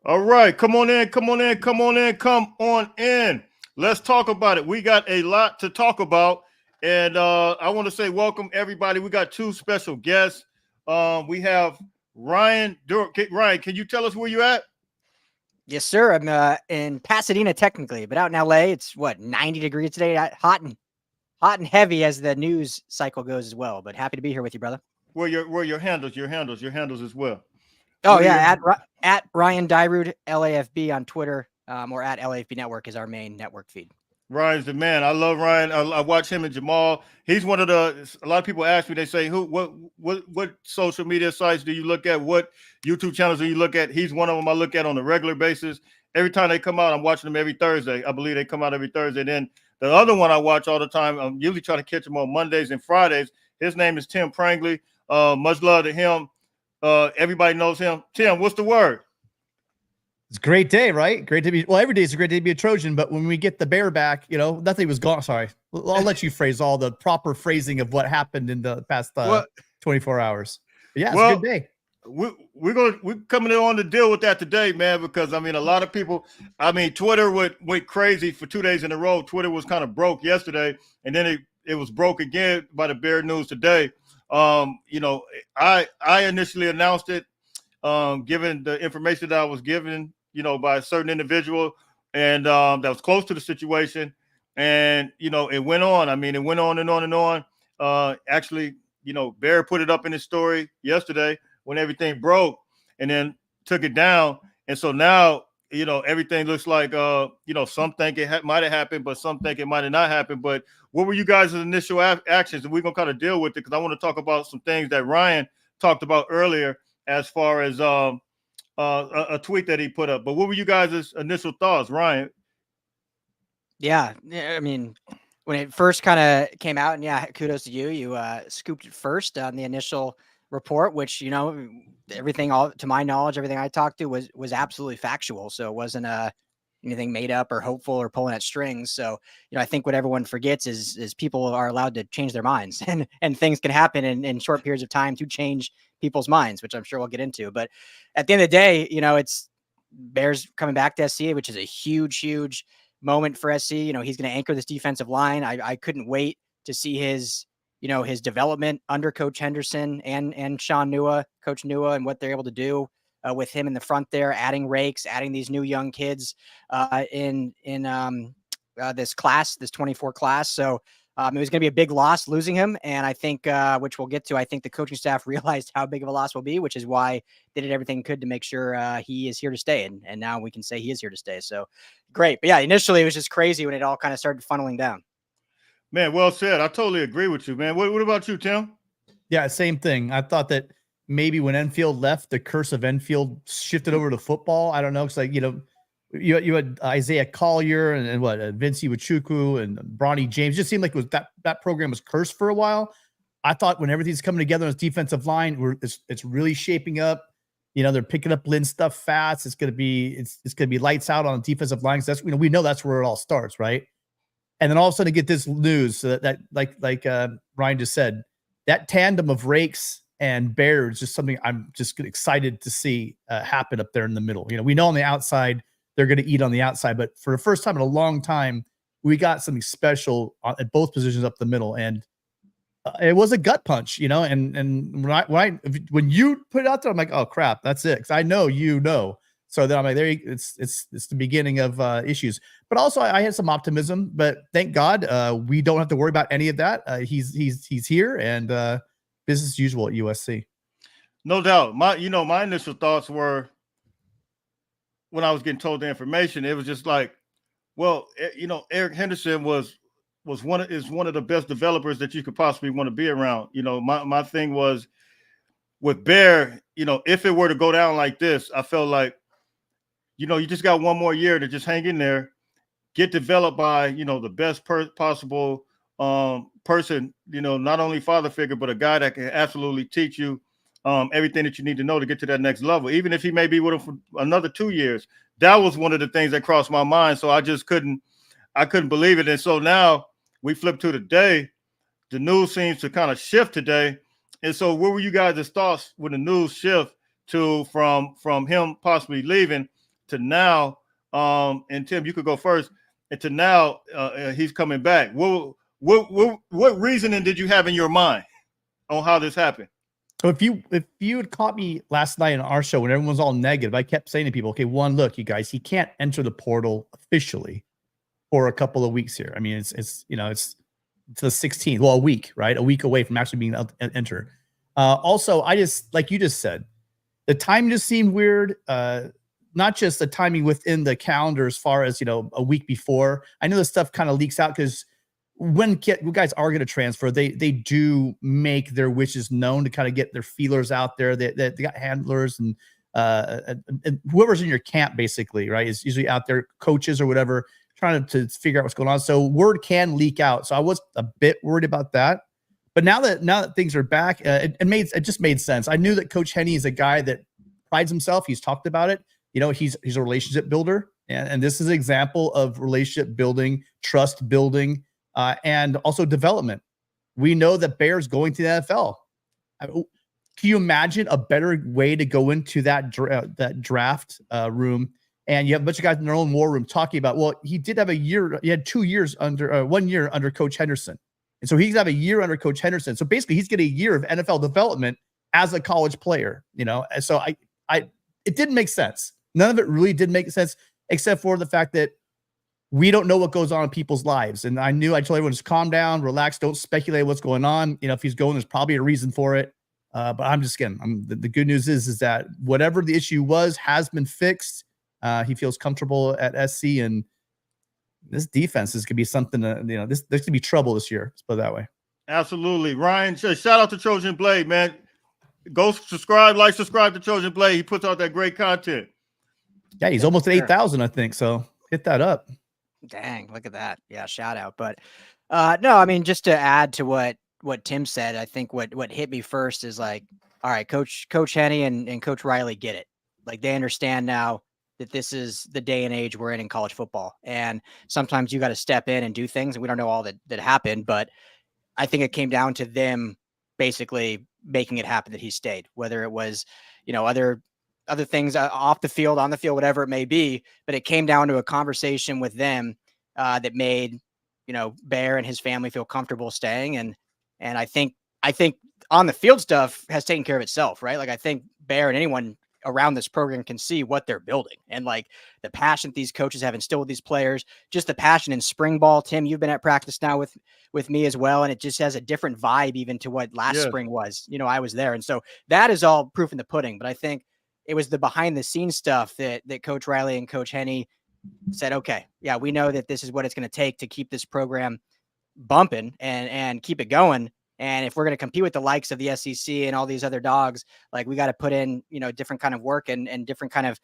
All right, come on in, come on in, come on in, come on in. Let's talk about it. We got a lot to talk about, and I want to say welcome everybody. We got two special guests. We have Ryan. Ryan, can you tell us where you at? Yes, sir. I'm in Pasadena technically, but out in LA, it's what 90 degrees today. Hot and heavy as the news cycle goes as well. But happy to be here with you, brother. Where your handles as well. Oh What are yeah, your at Ryan Dyrud LAFB on Twitter, or at LAFB Network is our main network feed. Ryan's the man. I love Ryan. I watch him and Jamal. He's one of the. A lot of people ask me. They say, "Who? What social media sites do you look at? What YouTube channels do you look at?" He's one of them I look at on a regular basis. Every time they come out, I'm watching them every Thursday. I believe they come out every Thursday. Then the other one I watch all the time. I'm usually trying to catch him on Mondays and Fridays. His name is Tim Prangley. Much love to him. Everybody knows him. Tim, what's the word? It's a great day, right? Great to be. Well, every day is a great day to be a Trojan, but when we get the bear back, nothing was gone. Sorry, I'll let you phrase all the proper phrasing of what happened in the past 24 hours. But yeah, it's a good day. We're coming on to deal with that today, man, because I mean a lot of people, Twitter went crazy for 2 days in a row. Twitter was kind of broke yesterday, and then it was broke again by the bear news today. I initially announced it, given the information that I was given, by a certain individual, and that was close to the situation, and it went on. It went on and on and on. Actually, Bear put it up in his story yesterday when everything broke, and then took it down, and so now everything looks like some think it might have happened, but some think it might have not happened. But what were you guys' initial actions? And we're gonna kind of deal with it because I want to talk about some things that Ryan talked about earlier, as far as a tweet that he put up. But what were you guys' initial thoughts, Ryan? Yeah, when it first kind of came out, and yeah, kudos to you. You scooped it first on the initial report, which everything, all to my knowledge, everything I talked to was absolutely factual. So it wasn't anything made up or hopeful or pulling at strings. So I think what everyone forgets is people are allowed to change their minds, and things can happen in short periods of time to change people's minds, which I'm sure we'll get into. But at the end of the day, it's Bears coming back to SC, which is a huge moment for SC. He's going to anchor this defensive line. I couldn't wait to see his development under Coach Henderson and Sean Nua, Coach Nua, and what they're able to do with him in the front there, adding rakes, adding these new young kids in this class, this 24 class. So it was going to be a big loss losing him. And I think, which we'll get to, I think the coaching staff realized how big of a loss will be, which is why they did everything could to make sure he is here to stay. And now we can say he is here to stay. So great. But yeah, initially it was just crazy when it all kind of started funneling down. Man, well said. I totally agree with you, man. What about you, Tim? Yeah, same thing. I thought that maybe when Enfield left, the curse of Enfield shifted over to football. I don't know. It's like, you had Isaiah Collier and Vincey Wachuku and Bronny James. Just seemed like it was that program was cursed for a while. I thought when everything's coming together on this defensive line, it's really shaping up. They're picking up Lynn stuff fast. It's gonna be lights out on the defensive line. That's we know that's where it all starts, right? And then all of a sudden, get this news that like Ryan just said, that tandem of Rakes and Bear is just something I'm just excited to see happen up there in the middle. We know on the outside they're going to eat on the outside, but for the first time in a long time, we got something special at both positions up the middle, and it was a gut punch, And when you put it out there, I'm like, oh crap, that's it, because I know. So then I'm like, it's the beginning of issues. But also, I had some optimism. But thank God, we don't have to worry about any of that. He's here, and business as usual at USC. No doubt. My initial thoughts were, when I was getting told the information, it was just like, well, Eric Henderson was one of the best developers that you could possibly want to be around. My thing was with Bear. If it were to go down like this, I felt like, you just got one more year to just hang in there, get developed by, the best possible person, not only father figure, but a guy that can absolutely teach you everything that you need to know to get to that next level. Even if he may be with him for another 2 years, that was one of the things that crossed my mind. So I just couldn't believe it. And so now we flip to today. The news seems to kind of shift today. And so what were you guys' thoughts when the news shift to from him possibly leaving? to now, and Tim, you could go first, and to now he's coming back. What reasoning did you have in your mind on how this happened? So if you had caught me last night on our show when everyone was all negative, I kept saying to people, okay, one, look, you guys, he can't enter the portal officially for a couple of weeks here. I mean, it's the 16th, well, a week, right? A week away from actually being enter. Also, I just, like you just said, the time just seemed weird. Not just the timing within the calendar as far as, a week before. I know this stuff kind of leaks out because when guys are going to transfer, they do make their wishes known to kind of get their feelers out there. They got handlers and whoever's in your camp, basically, right, is usually out there, coaches or whatever, trying to figure out what's going on. So word can leak out. So I was a bit worried about that. But now that things are back, it just made sense. I knew that Coach Henne is a guy that prides himself. He's talked about it. He's a relationship builder, and this is an example of relationship building, trust building, and also development. We know that Bear's going to the NFL. Can you imagine a better way to go into that draft room? And you have a bunch of guys in their own war room talking about, well, he did have he had 2 years under 1 year under Coach Henderson. And so he's have a year under Coach Henderson. So basically he's getting a year of NFL development as a college player, And so it didn't make sense. None of it really did make sense, except for the fact that we don't know what goes on in people's lives. And I told everyone, just calm down, relax, don't speculate what's going on. If he's going, there's probably a reason for it. But I'm just kidding. The good news is that whatever the issue was has been fixed. He feels comfortable at SC, and this defense is going to be something there's going to be trouble this year. Let's put it that way. Absolutely. Ryan, shout out to Trojan Blade, man. Go subscribe to Trojan Blade. He puts out that great content. Yeah, he's almost at 8,000, I think. So hit that up. Dang, look at that. Yeah, shout out. But no, I mean, just to add to what Tim said, I think what hit me first is like, all right, Coach Henne and Coach Riley get it. Like, they understand now that this is the day and age we're in college football. And sometimes you got to step in and do things. And we don't know all that happened, but I think it came down to them basically making it happen that he stayed, whether it was, other things off the field, on the field, whatever it may be. But it came down to a conversation with them that made, Bear and his family feel comfortable staying. And I think on the field stuff has taken care of itself, right? Like, I think Bear and anyone around this program can see what they're building, and like the passion these coaches have instilled with these players, just the passion in spring ball. Tim, you've been at practice now with me as well, and it just has a different vibe even to what last spring was. I was there, and so that is all proof in the pudding. But I think it was the behind the scenes stuff that Coach Riley and Coach Henne said, okay, yeah, we know that this is what it's going to take to keep this program bumping and keep it going. And if we're going to compete with the likes of the SEC and all these other dogs, like, we got to put in, different kind of work and different kind of,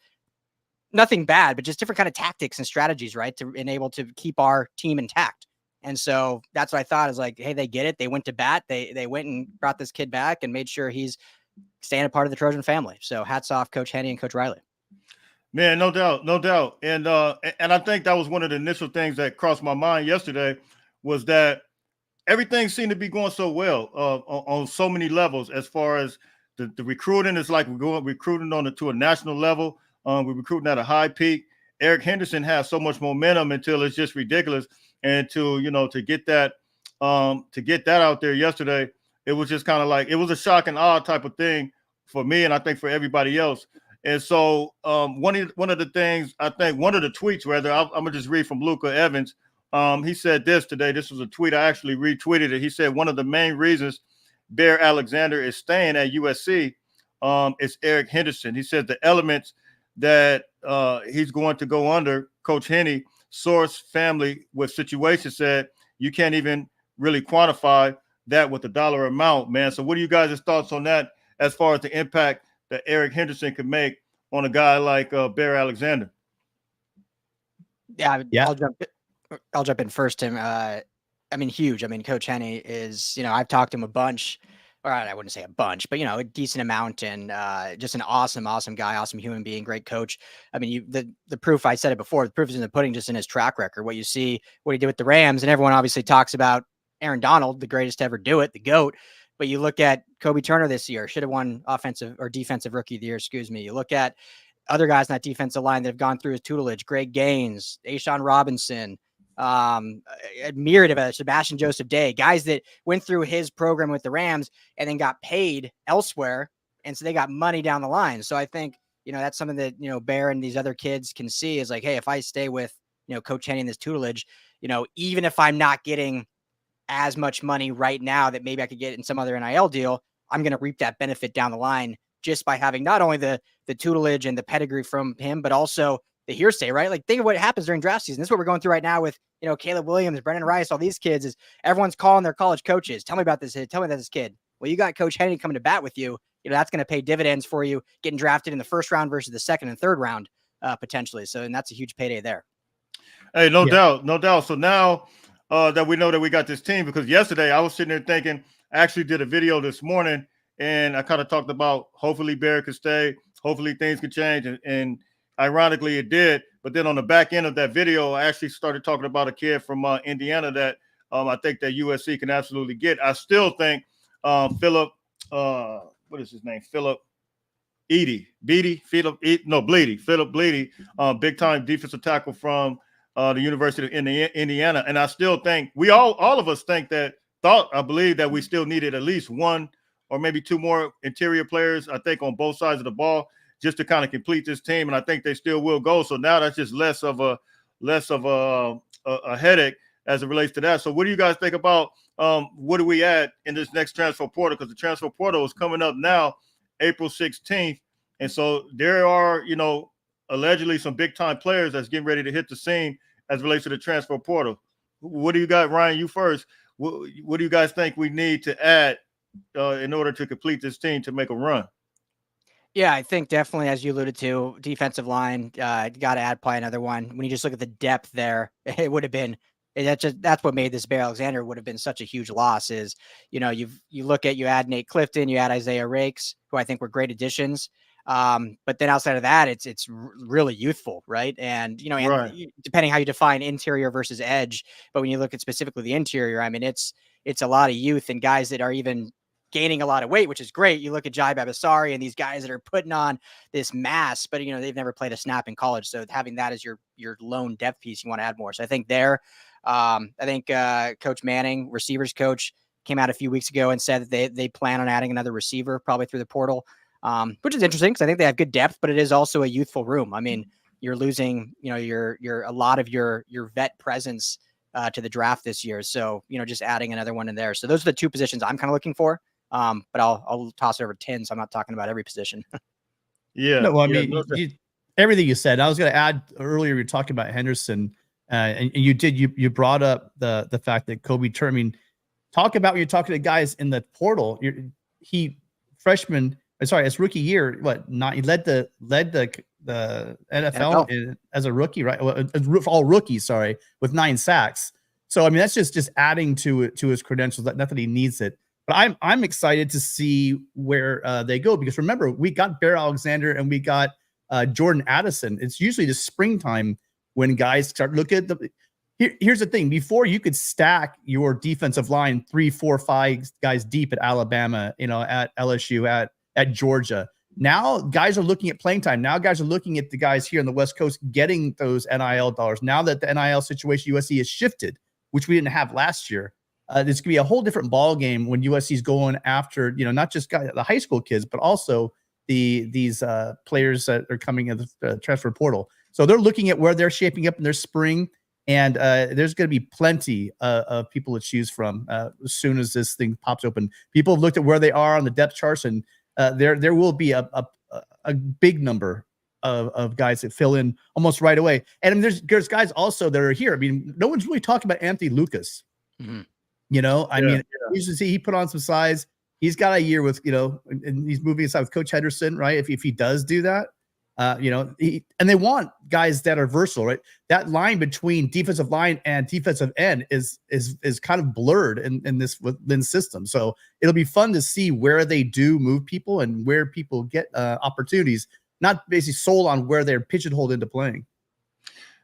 nothing bad, but just different kind of tactics and strategies, right, to enable to keep our team intact. And so that's what I thought, is like, hey, they get it. They went to bat. They went and brought this kid back and made sure he's staying a part of the Trojan family. So hats off Coach Henne and Coach Riley. Man, no doubt. And I think that was one of the initial things that crossed my mind yesterday, was that everything seemed to be going so well on so many levels. As far as the recruiting, it's like we're going recruiting to a national level. We're recruiting at a high peak. Eric Henderson has so much momentum until it's just ridiculous. And to get that out there yesterday, it was just kind of like, it was a shock and awe type of thing for me, and I think for everybody else. And so one of the things, I think one of the tweets, rather, I'm gonna just read from Luca Evans. He said this today. This was a tweet. I actually retweeted it. He said, one of the main reasons Bear Alexander is staying at USC is Eric Henderson. He said the elements that he's going to go under, Coach Henne, source, family with situation, said you can't even really quantify that with the dollar amount, man. So what are you guys' thoughts on that, as far as the impact that Eric Henderson could make on a guy like Bear Alexander? Yeah. I'll jump in first, Tim. I mean, huge. I mean, Coach Henne is, I've talked to him a bunch, or I wouldn't say a bunch, but, a decent amount, and just an awesome guy, awesome human being, great coach. I mean, the proof, I said it before, the proof is in the pudding, just in his track record, what you see, what he did with the Rams, and everyone obviously talks about Aaron Donald, the greatest to ever do it, the GOAT. But you look at Kobe Turner this year, should have won offensive or defensive rookie of the year, excuse me. You look at other guys on that defensive line that have gone through his tutelage, Greg Gaines, Ashawn Robinson, a myriad of Sebastian Joseph Day, guys that went through his program with the Rams and then got paid elsewhere. And so they got money down the line. So I think, that's something that, Bear and these other kids can see is like, hey, if I stay with, Coach Henny in this tutelage, even if I'm not getting as much money right now that maybe I could get in some other NIL deal, I'm going to reap that benefit down the line just by having not only the tutelage and the pedigree from him, but also the hearsay, right? Like, think of what happens during draft season. This is what we're going through right now with, Caleb Williams, Brendan Rice, all these kids is everyone's calling their college coaches. Tell me about this. Tell me about this kid. Well, you got Coach Henny coming to bat with you. That's going to pay dividends for you getting drafted in the first round versus the second and third round potentially. So, and that's a huge payday there. Hey, no doubt. So now that we know that we got this team, because yesterday I was sitting there thinking, I actually did a video this morning and I kind of talked about hopefully Bear could stay, hopefully things could change. And ironically it did. But then on the back end of that video, I actually started talking about a kid from Indiana that I think that USC can absolutely get. I still think Philip, what is his name? Philip Bleedy, big time defensive tackle from the University of Indiana. And I still think all of us I believe that we still needed at least one or maybe two more interior players, I think, on both sides of the ball just to kind of complete this team. And I think they still will go. So now that's just less of a headache as it relates to that. So what do you guys think about what do we add in this next transfer portal? Because the transfer portal is coming up now, April 16th. And so there are, allegedly some big time players that's getting ready to hit the scene as it relates to the transfer portal. What do you got, Ryan? You first. What do you guys think we need to add in order to complete this team to make a run? Yeah, I think definitely, as you alluded to, defensive line, got to add probably another one. When you just look at the depth there, it would have been that's what made this Bear Alexander would have been such a huge loss. Is you add Nate Clifton, you add Isaiah Rakes, who I think were great additions. But then outside of that, it's really youthful, right? And and depending how you define interior versus edge, but when you look at specifically the interior, I mean, it's a lot of youth and guys that are even gaining a lot of weight, which is great. You look at Jai Babasari and these guys that are putting on this mass, but they've never played a snap in college. So having that as your lone depth piece, you want to add more. So I think Coach Manning, receivers coach, came out a few weeks ago and said that they plan on adding another receiver probably through the portal, which is interesting because I think they have good depth, but it is also a youthful room. I mean, you're losing, your a lot of your vet presence to the draft this year. So, just adding another one in there. So those are the two positions I'm kind of looking for. But I'll toss it over 10. So I'm not talking about every position. Yeah. No, well, I mean, everything you said, I was going to add earlier, you were talking about Henderson and you brought up the fact that Kobe Termin, talk about when you're talking to guys in the portal, his rookie year, he led the NFL as a rookie, right? Well, all rookies, with 9 sacks. So, I mean, that's just adding to his credentials. Not that he needs it. But I'm excited to see where they go because remember, we got Bear Alexander and we got Jordan Addison. It's usually the springtime when guys start looking at the. Here's the thing: before you could stack your defensive line 3, 4, 5 guys deep at Alabama, at LSU, at Georgia. Now guys are looking at playing time. Now guys are looking at the guys here on the West Coast getting those NIL dollars. Now that the NIL situation USC has shifted, which we didn't have last year. This could be a whole different ball game when USC is going after, not just the high school kids, but also these players that are coming in the transfer portal. So they're looking at where they're shaping up in their spring, and there's going to be plenty of people to choose from as soon as this thing pops open. People have looked at where they are on the depth charts, and there will be a big number of guys that fill in almost right away. And there's guys also that are here. I mean, no one's really talking about Anthony Lucas. Mm-hmm. He put on some size. He's got a year with, and he's moving aside with Coach Henderson, right? If he does do that, and they want guys that are versatile, right? That line between defensive line and defensive end is kind of blurred in this system. So it'll be fun to see where they do move people and where people get opportunities, not basically sold on where they're pigeonholed into playing.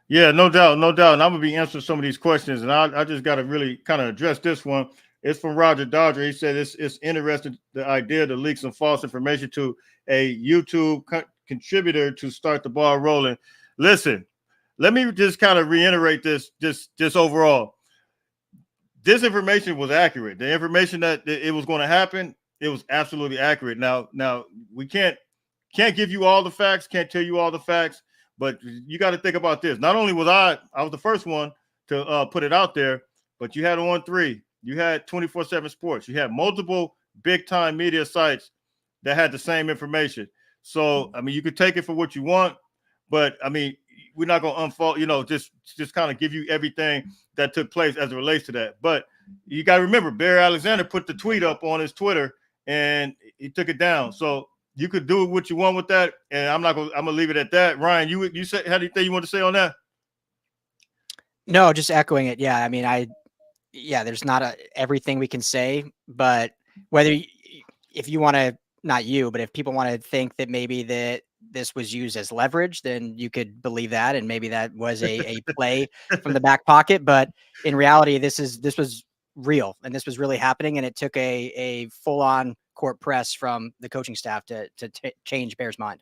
Yeah, no doubt. And I'm going to be answering some of these questions, and I just got to really kind of address this one. It's from Roger Dodger. He said it's interesting, the idea to leak some false information to a YouTube contributor to start the ball rolling. Listen, let me just kind of reiterate this overall. This information was accurate. The information that it was going to happen, it was absolutely accurate. Now we can't give you all the facts, can't tell you all the facts, but you got to think about this. Not only was I was the first one to put it out there, but you had On3, you had 24/7 Sports, you had multiple big time media sites that had the same information. So I mean, you could take it for what you want, but I mean, we're not going to unfold, just kind of give you everything that took place as it relates to that. But you got to remember, Barry Alexander put the tweet up on his Twitter and he took it down. So you could do what you want with that. And I'm going to leave it at that. Ryan, you said, had anything you want to say on that? No, just echoing it. Yeah. I mean, there's not everything we can say, but if you want to, not you, but if people want to think that maybe that this was used as leverage, then you could believe that. And maybe that was a play from the back pocket. But in reality, this was real and this was really happening. And it took a full on court press from the coaching staff to change Bear's mind.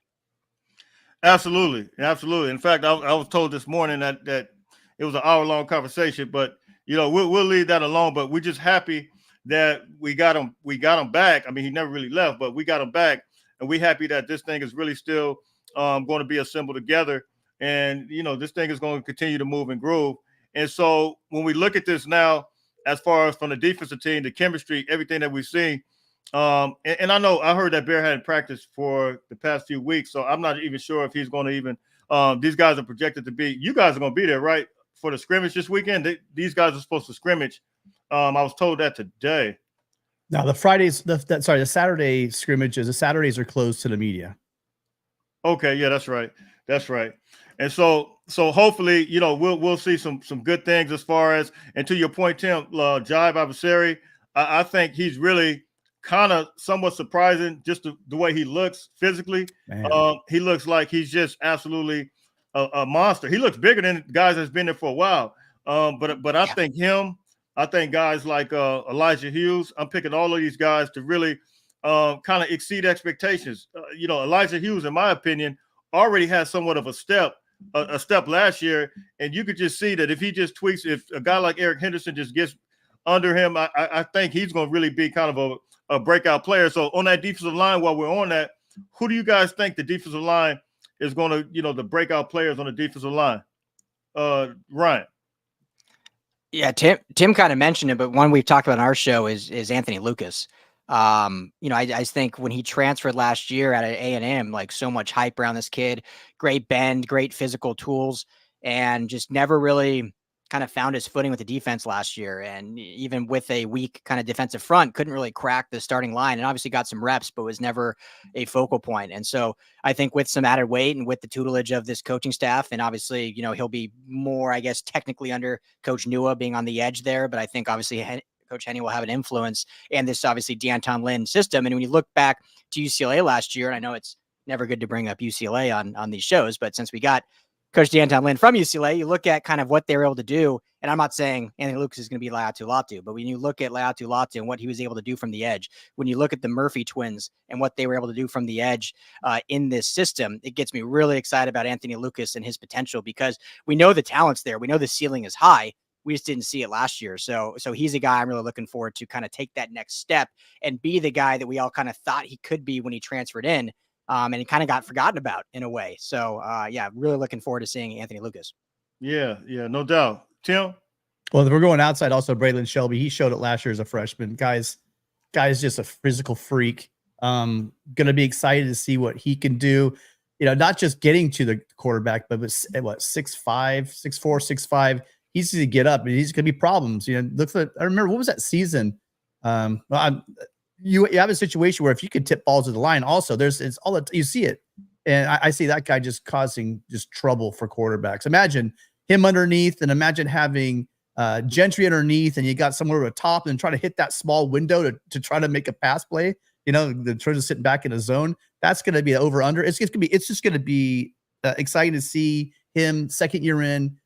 Absolutely. Absolutely. In fact, I was told this morning that it was an hour-long conversation, but we'll leave that alone. But we're just happy that we got him back. I mean, he never really left, but we got him back, and we're happy that this thing is really still going to be assembled together. And this thing is going to continue to move and groove. And so when we look at this now, as far as from the defensive team, the chemistry, everything that we've seen, and I heard that Bear hadn't practiced for the past few weeks, so I'm not even sure if he's going to even. These guys are projected to be. You guys are going to be there, right, for the scrimmage this weekend? These guys are supposed to scrimmage. I was told that today. Now the Saturday scrimmages. The Saturdays are closed to the media. Okay, yeah, that's right. And so hopefully, we'll see some good things as far as, and to your point, Tim, Jive Abasari, I think he's really kind of somewhat surprising, just the way he looks physically. He looks like he's just absolutely a monster. He looks bigger than guys that's been there for a while. But I think I think guys like Elijah Hughes, I'm picking all of these guys to really kind of exceed expectations. Elijah Hughes, in my opinion, already has somewhat of a step last year, and you could just see that if he just tweaks, if a guy like Eric Henderson just gets under him, I think he's going to really be kind of a breakout player. So on that defensive line, while we're on that, who do you guys think the defensive line is going to, the breakout players on the defensive line? Ryan. Yeah, Tim kind of mentioned it, but one we've talked about on our show is Anthony Lucas. I think when he transferred last year out of A&M, like so much hype around this kid, great bend, great physical tools, and just never really kind of found his footing with the defense last year. And even with a weak kind of defensive front, couldn't really crack the starting line, and obviously got some reps, but was never a focal point. And so I think with some added weight and with the tutelage of this coaching staff, and obviously, he'll be more, I guess, technically under Coach Nua being on the edge there, but I think obviously Coach Henny will have an influence, and this obviously D'Anton Lynn system. And when you look back to UCLA last year, and I know it's never good to bring up UCLA on these shows, but since we got Coach D'Anton Lynn from UCLA, you look at kind of what they were able to do. And I'm not saying Anthony Lucas is going to be Laiatu Latu, but when you look at Laiatu Latu and what he was able to do from the edge, when you look at the Murphy twins and what they were able to do from the edge in this system, it gets me really excited about Anthony Lucas and his potential, because we know the talent's there. We know the ceiling is high. We just didn't see it last year. So he's a guy I'm really looking forward to kind of take that next step and be the guy that we all kind of thought he could be when he transferred in. And he kind of got forgotten about in a way. So, really looking forward to seeing Anthony Lucas. Yeah, no doubt. Tim? Well, if we're going outside, also Braylon Shelby, he showed it last year as a freshman. Guy's just a physical freak. Going to be excited to see what he can do. Not just getting to the quarterback, but with 6'5", 6'4", 6'5", he's going to get up and he's going to be problems. I remember, what was that season? You have a situation where if you could tip balls to the line, also it's all that you see it. And I see that guy just causing just trouble for quarterbacks. Imagine him underneath, and imagine having Gentry underneath, and you got somewhere at the top and try to hit that small window to try to make a pass play. The Trojans sitting back in a zone. That's going to be over under. It's just going to be exciting to see him second year in,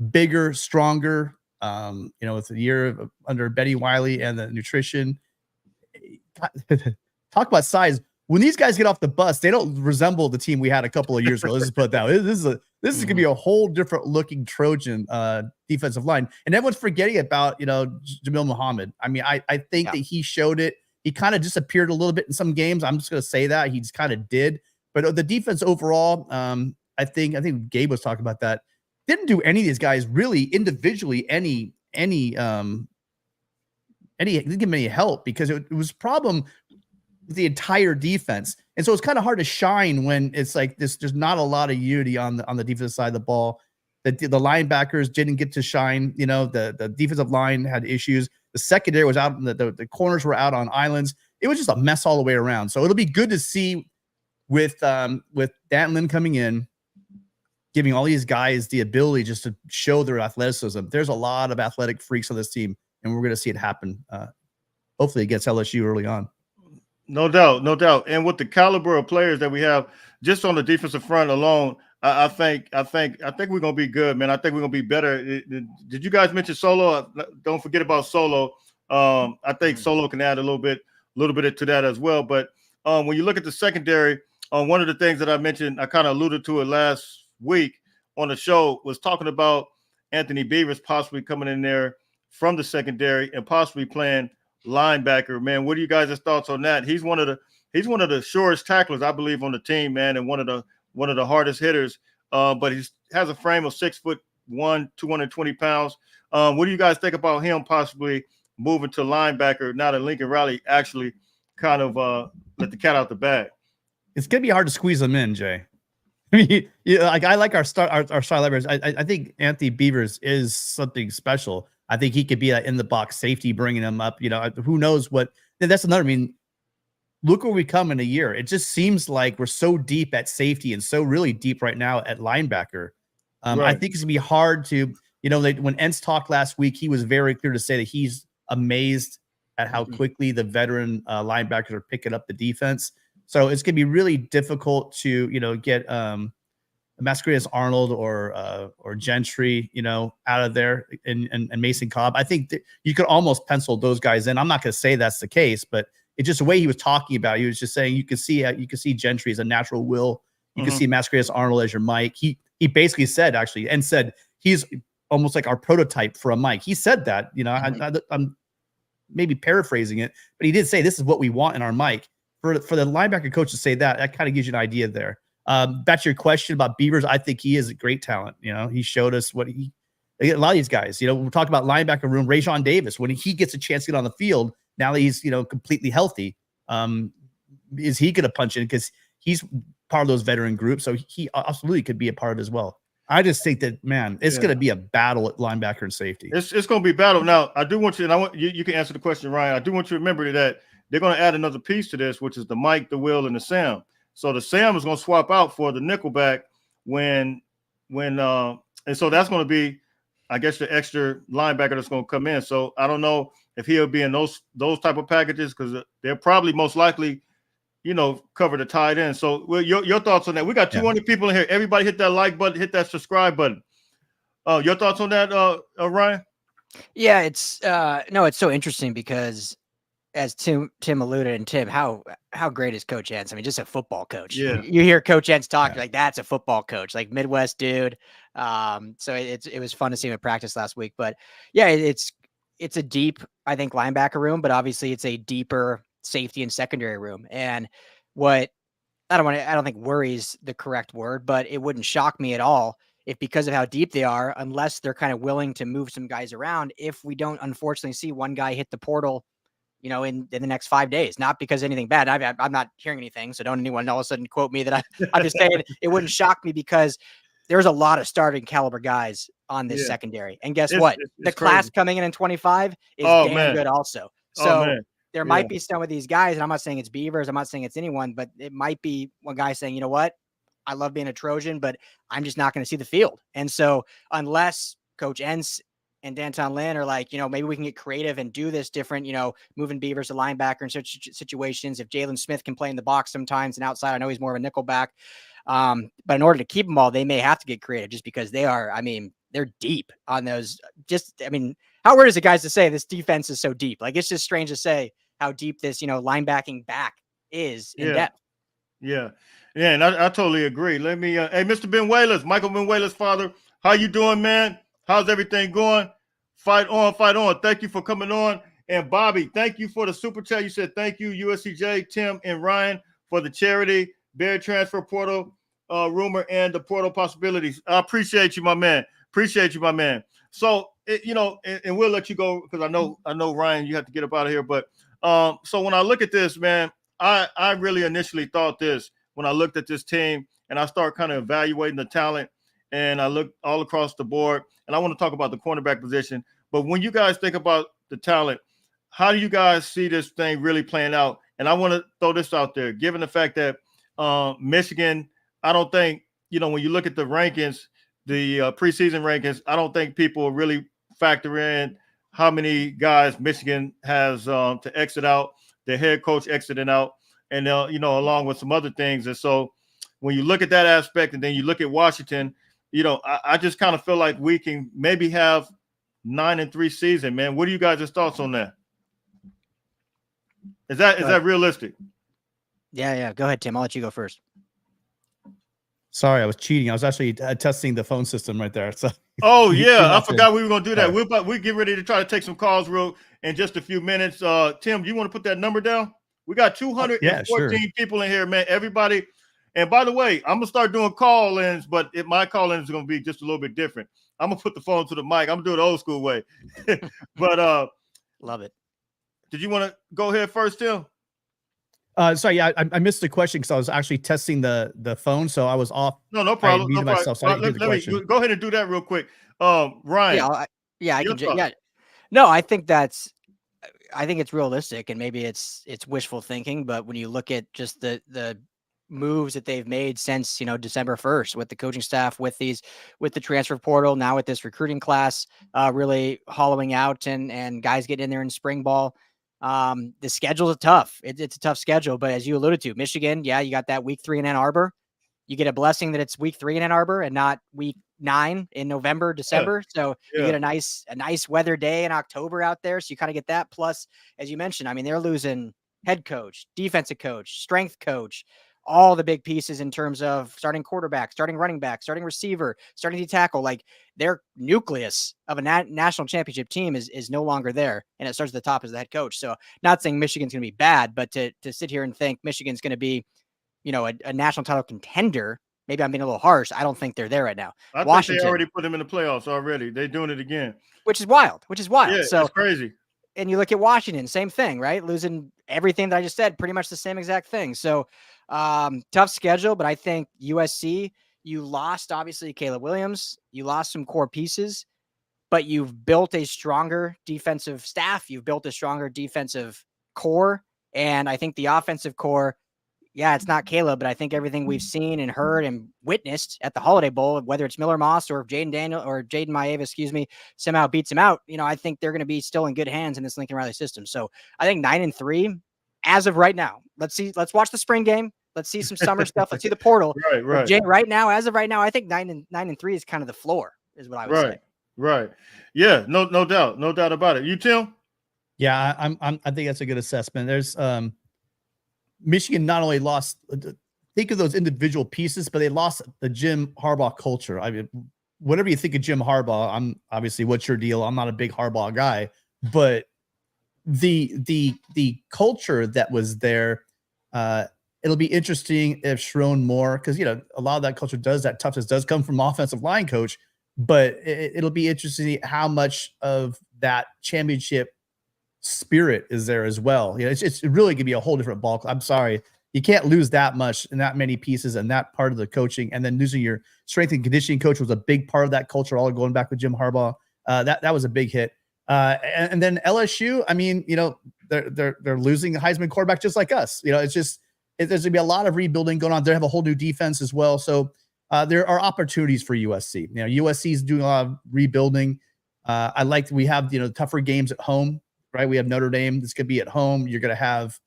bigger, stronger. It's a year under Betty Wiley and the nutrition. Talk about size. when these guys get off the bus, they don't resemble the team we had a couple of years ago. Let's just put it that way. This is gonna be a whole different looking Trojan defensive line. And everyone's forgetting about, Jamil Muhammad. I mean, I think that he showed it. He kind of disappeared a little bit in some games. I'm just gonna say that he just kind of did. But the defense overall, I think Gabe was talking about that. Didn't do any of these guys really individually didn't give them any help, because it was a problem with the entire defense. And so it's kind of hard to shine when it's like this. There's not a lot of unity on the defensive side of the ball. The linebackers didn't get to shine. The defensive line had issues. The secondary was out. The corners were out on islands. It was just a mess all the way around. So it'll be good to see with Dan Lin coming in, giving all these guys the ability just to show their athleticism. There's a lot of athletic freaks on this team, and we're going to see it happen. Hopefully against LSU early on. No doubt, no doubt. And with the caliber of players that we have just on the defensive front alone, I think we're gonna be good, man. I think we're gonna be better. Did you guys mention Solo? Don't forget about Solo. I think Solo can add a little bit to that as well. But when you look at the secondary, one of the things that I mentioned, I kind of alluded to it last week on the show, was talking about Anthony Beavers possibly coming in there from the secondary and possibly playing linebacker. Man, what are you guys' thoughts on that? He's one of the surest tacklers, I believe, on the team, man, and one of the hardest hitters. But he has a frame of 6'1", 220 pounds. What do you guys think about him possibly moving to linebacker now that Lincoln Riley actually kind of let the cat out the bag? It's gonna be hard to squeeze them in, Jay. I mean, I like our star linebackers. I think Anthony Beavers is something special. I think he could be that in the box safety, bringing him up. Who knows what? That's another. I mean, look where we come in a year. It just seems like we're so deep at safety and so really deep right now at linebacker. Right. I think it's gonna be hard to, when Entz talked last week, he was very clear to say that he's amazed at how quickly the veteran linebackers are picking up the defense. So it's going to be really difficult to, get Mascarenas Arnold or Gentry, out of there, and Mason Cobb. I think that you could almost pencil those guys in. I'm not going to say that's the case, but it's just the way he was talking about it. He was just saying you can see Gentry as a natural will. You can see Mascarenas Arnold as your Mike. He basically said, actually, and said he's almost like our prototype for a Mike. He said that, I'm maybe paraphrasing it, but he did say this is what we want in our Mike. For the linebacker coach to say that kind of gives you an idea there. Back to your question about Beavers, I think he is a great talent. He showed us a lot of these guys, we're talking about linebacker room, Rajon Davis, when he gets a chance to get on the field, now that he's, completely healthy, is he going to punch in? Because he's part of those veteran groups. So he absolutely could be a part of it as well. I just think that, man, it's going to be a battle at linebacker and safety. It's going to be a battle. Now, I do want you, and I want you can answer the question, Ryan. I do want you to remember that they're going to add another piece to this, which is the Mike, the Will, and the Sam. So the Sam is going to swap out for the nickelback and so that's going to be, I guess, the extra linebacker that's going to come in. So I don't know if he'll be in those type of packages, because they're probably most likely, cover the tight end. So your thoughts on that? We got 200 people in here. Everybody hit that like button, hit that subscribe button. Your thoughts on that, Ryan? Yeah, it's so interesting because, as Tim alluded, and Tim, how great is Coach Entz? I mean, just a football coach. Yeah. You hear Coach Entz talk, like that's a football coach, like Midwest dude. So it was fun to see him at practice last week. But yeah, it's a deep, I think, linebacker room, but obviously it's a deeper safety and secondary room. And what I don't think worries the correct word, but it wouldn't shock me at all if, because of how deep they are, unless they're kind of willing to move some guys around, if we don't unfortunately see one guy hit the portal, in the next 5 days, not because anything bad. I'm not hearing anything. So don't anyone all of a sudden quote me that I'm just saying it wouldn't shock me, because there's a lot of starting caliber guys on this secondary. And guess what? The class coming in 25 is damn good also. So there might be some of these guys, and I'm not saying it's Beavers, I'm not saying it's anyone, but it might be one guy saying, you know what? I love being a Trojan, but I'm just not going to see the field. And so unless Coach Entz and Danton Lynn are like, maybe we can get creative and do this different, moving Beavers to linebacker in such situations. If Jalen Smith can play in the box sometimes and outside, I know he's more of a nickel back. But in order to keep them all, they may have to get creative, just because they're deep on those. How weird is it, guys, to say this defense is so deep? Like, it's just strange to say how deep this, linebacking back is in depth. Yeah. Yeah, and I totally agree. Let me hey, Mr. Benuelas, Michael Benuelas' father, how you doing, man? How's everything going? Fight on, fight on. Thank you for coming on. And Bobby, thank you for the super chat. You said thank you, USCJ, Tim, and Ryan, for the charity, Bear Transfer Portal rumor, and the portal possibilities. I appreciate you, my man. Appreciate you, my man. So, and we'll let you go because I know, Ryan, you have to get up out of here. But so when I look at this, man, I really initially thought this when I looked at this team and I start kind of evaluating the talent and I look all across the board, and I want to talk about the cornerback position. But when you guys think about the talent, how do you guys see this thing really playing out? And I want to throw this out there, given the fact that Michigan, I don't think, when you look at the rankings, the preseason rankings, I don't think people really factor in how many guys Michigan has to exit out, the head coach exiting out, and along with some other things. And so when you look at that aspect, and then you look at Washington, I just kind of feel like we can maybe have 9-3 season, man. What are you guys' thoughts on that? Is that realistic? Yeah. Go ahead, Tim. I'll let you go first. Sorry, I was cheating. I was actually testing the phone system right there. So. Oh yeah, I forgot we were gonna do that. We'll get ready to try to take some calls in just a few minutes. Tim, do you want to put that number down? We got 214 people in here, man. Everybody. And by the way, I'm gonna start doing call-ins, but my call-ins is gonna be just a little bit different. I'm gonna put the phone to the mic. I'm gonna do it old school way. But love it. Did you want to go ahead first, Tim? Sorry, yeah, I missed the question because I was actually testing the phone, so I was off. No problem. No myself, so problem. Let me go ahead and do that real quick. Ryan. I can. Yeah. No, I think it's realistic, and maybe it's wishful thinking, but when you look at just the moves that they've made since December 1st with the coaching staff, with the transfer portal, now with this recruiting class really hollowing out and guys getting in there in spring ball. The schedule is tough. It's a tough schedule, but as you alluded to, Michigan, you got that week 3 in Ann Arbor. You get a blessing that it's week 3 in Ann Arbor and not week 9 in November, December. So you get a nice weather day in October out there. So you kind of get that. Plus, as you mentioned, I mean, they're losing head coach, defensive coach, strength coach, all the big pieces in terms of starting quarterback, starting running back, starting receiver, starting to tackle. Like their nucleus of a national championship team is no longer there. And it starts at the top as the head coach. So not saying Michigan's going to be bad, but to sit here and think Michigan's going to be, a national title contender, maybe I'm being a little harsh. I don't think they're there right now. I think they already put them in the playoffs already. They're doing it again. Which is wild. Yeah, so it's crazy. And you look at Washington, same thing, right? Losing everything that I just said, pretty much the same exact thing. So tough schedule, but I think USC, you lost obviously Caleb Williams, you lost some core pieces, but you've built a stronger defensive staff. You've built a stronger defensive core. And I think the offensive core, it's not Caleb, but I think everything we've seen and heard and witnessed at the Holiday Bowl, whether it's Miller Moss or if Jaden Maeva, somehow beats him out, I think they're going to be still in good hands in this Lincoln Riley system. So I think 9-3 as of right now. Let's watch the spring game. Let's see some summer stuff. Let's see the portal. Right. As of right now, I think 9-3 is kind of the floor, is what I would say. Right. Yeah. No doubt about it. You, Tim? Yeah, I think that's a good assessment. There's Michigan not only lost, think of those individual pieces, but they lost the Jim Harbaugh culture. I mean, whatever you think of Jim Harbaugh, I'm obviously, what's your deal? I'm not a big Harbaugh guy, but the culture that was there, it'll be interesting if Sharon Moore, because a lot of that culture that toughness does come from offensive line coach, but it'll be interesting how much of that championship spirit is there as well. It's really gonna be a whole different ball. I'm sorry, you can't lose that much and that many pieces and that part of the coaching, and then losing your strength and conditioning coach was a big part of that culture. All going back with Jim Harbaugh, that was a big hit. And then LSU, I mean, they're losing a Heisman quarterback just like us. There's gonna be a lot of rebuilding going on. They have a whole new defense as well. So there are opportunities for USC. USC is doing a lot of rebuilding. I like we have tougher games at home. Right, we have Notre Dame. This could be at home. You're going to have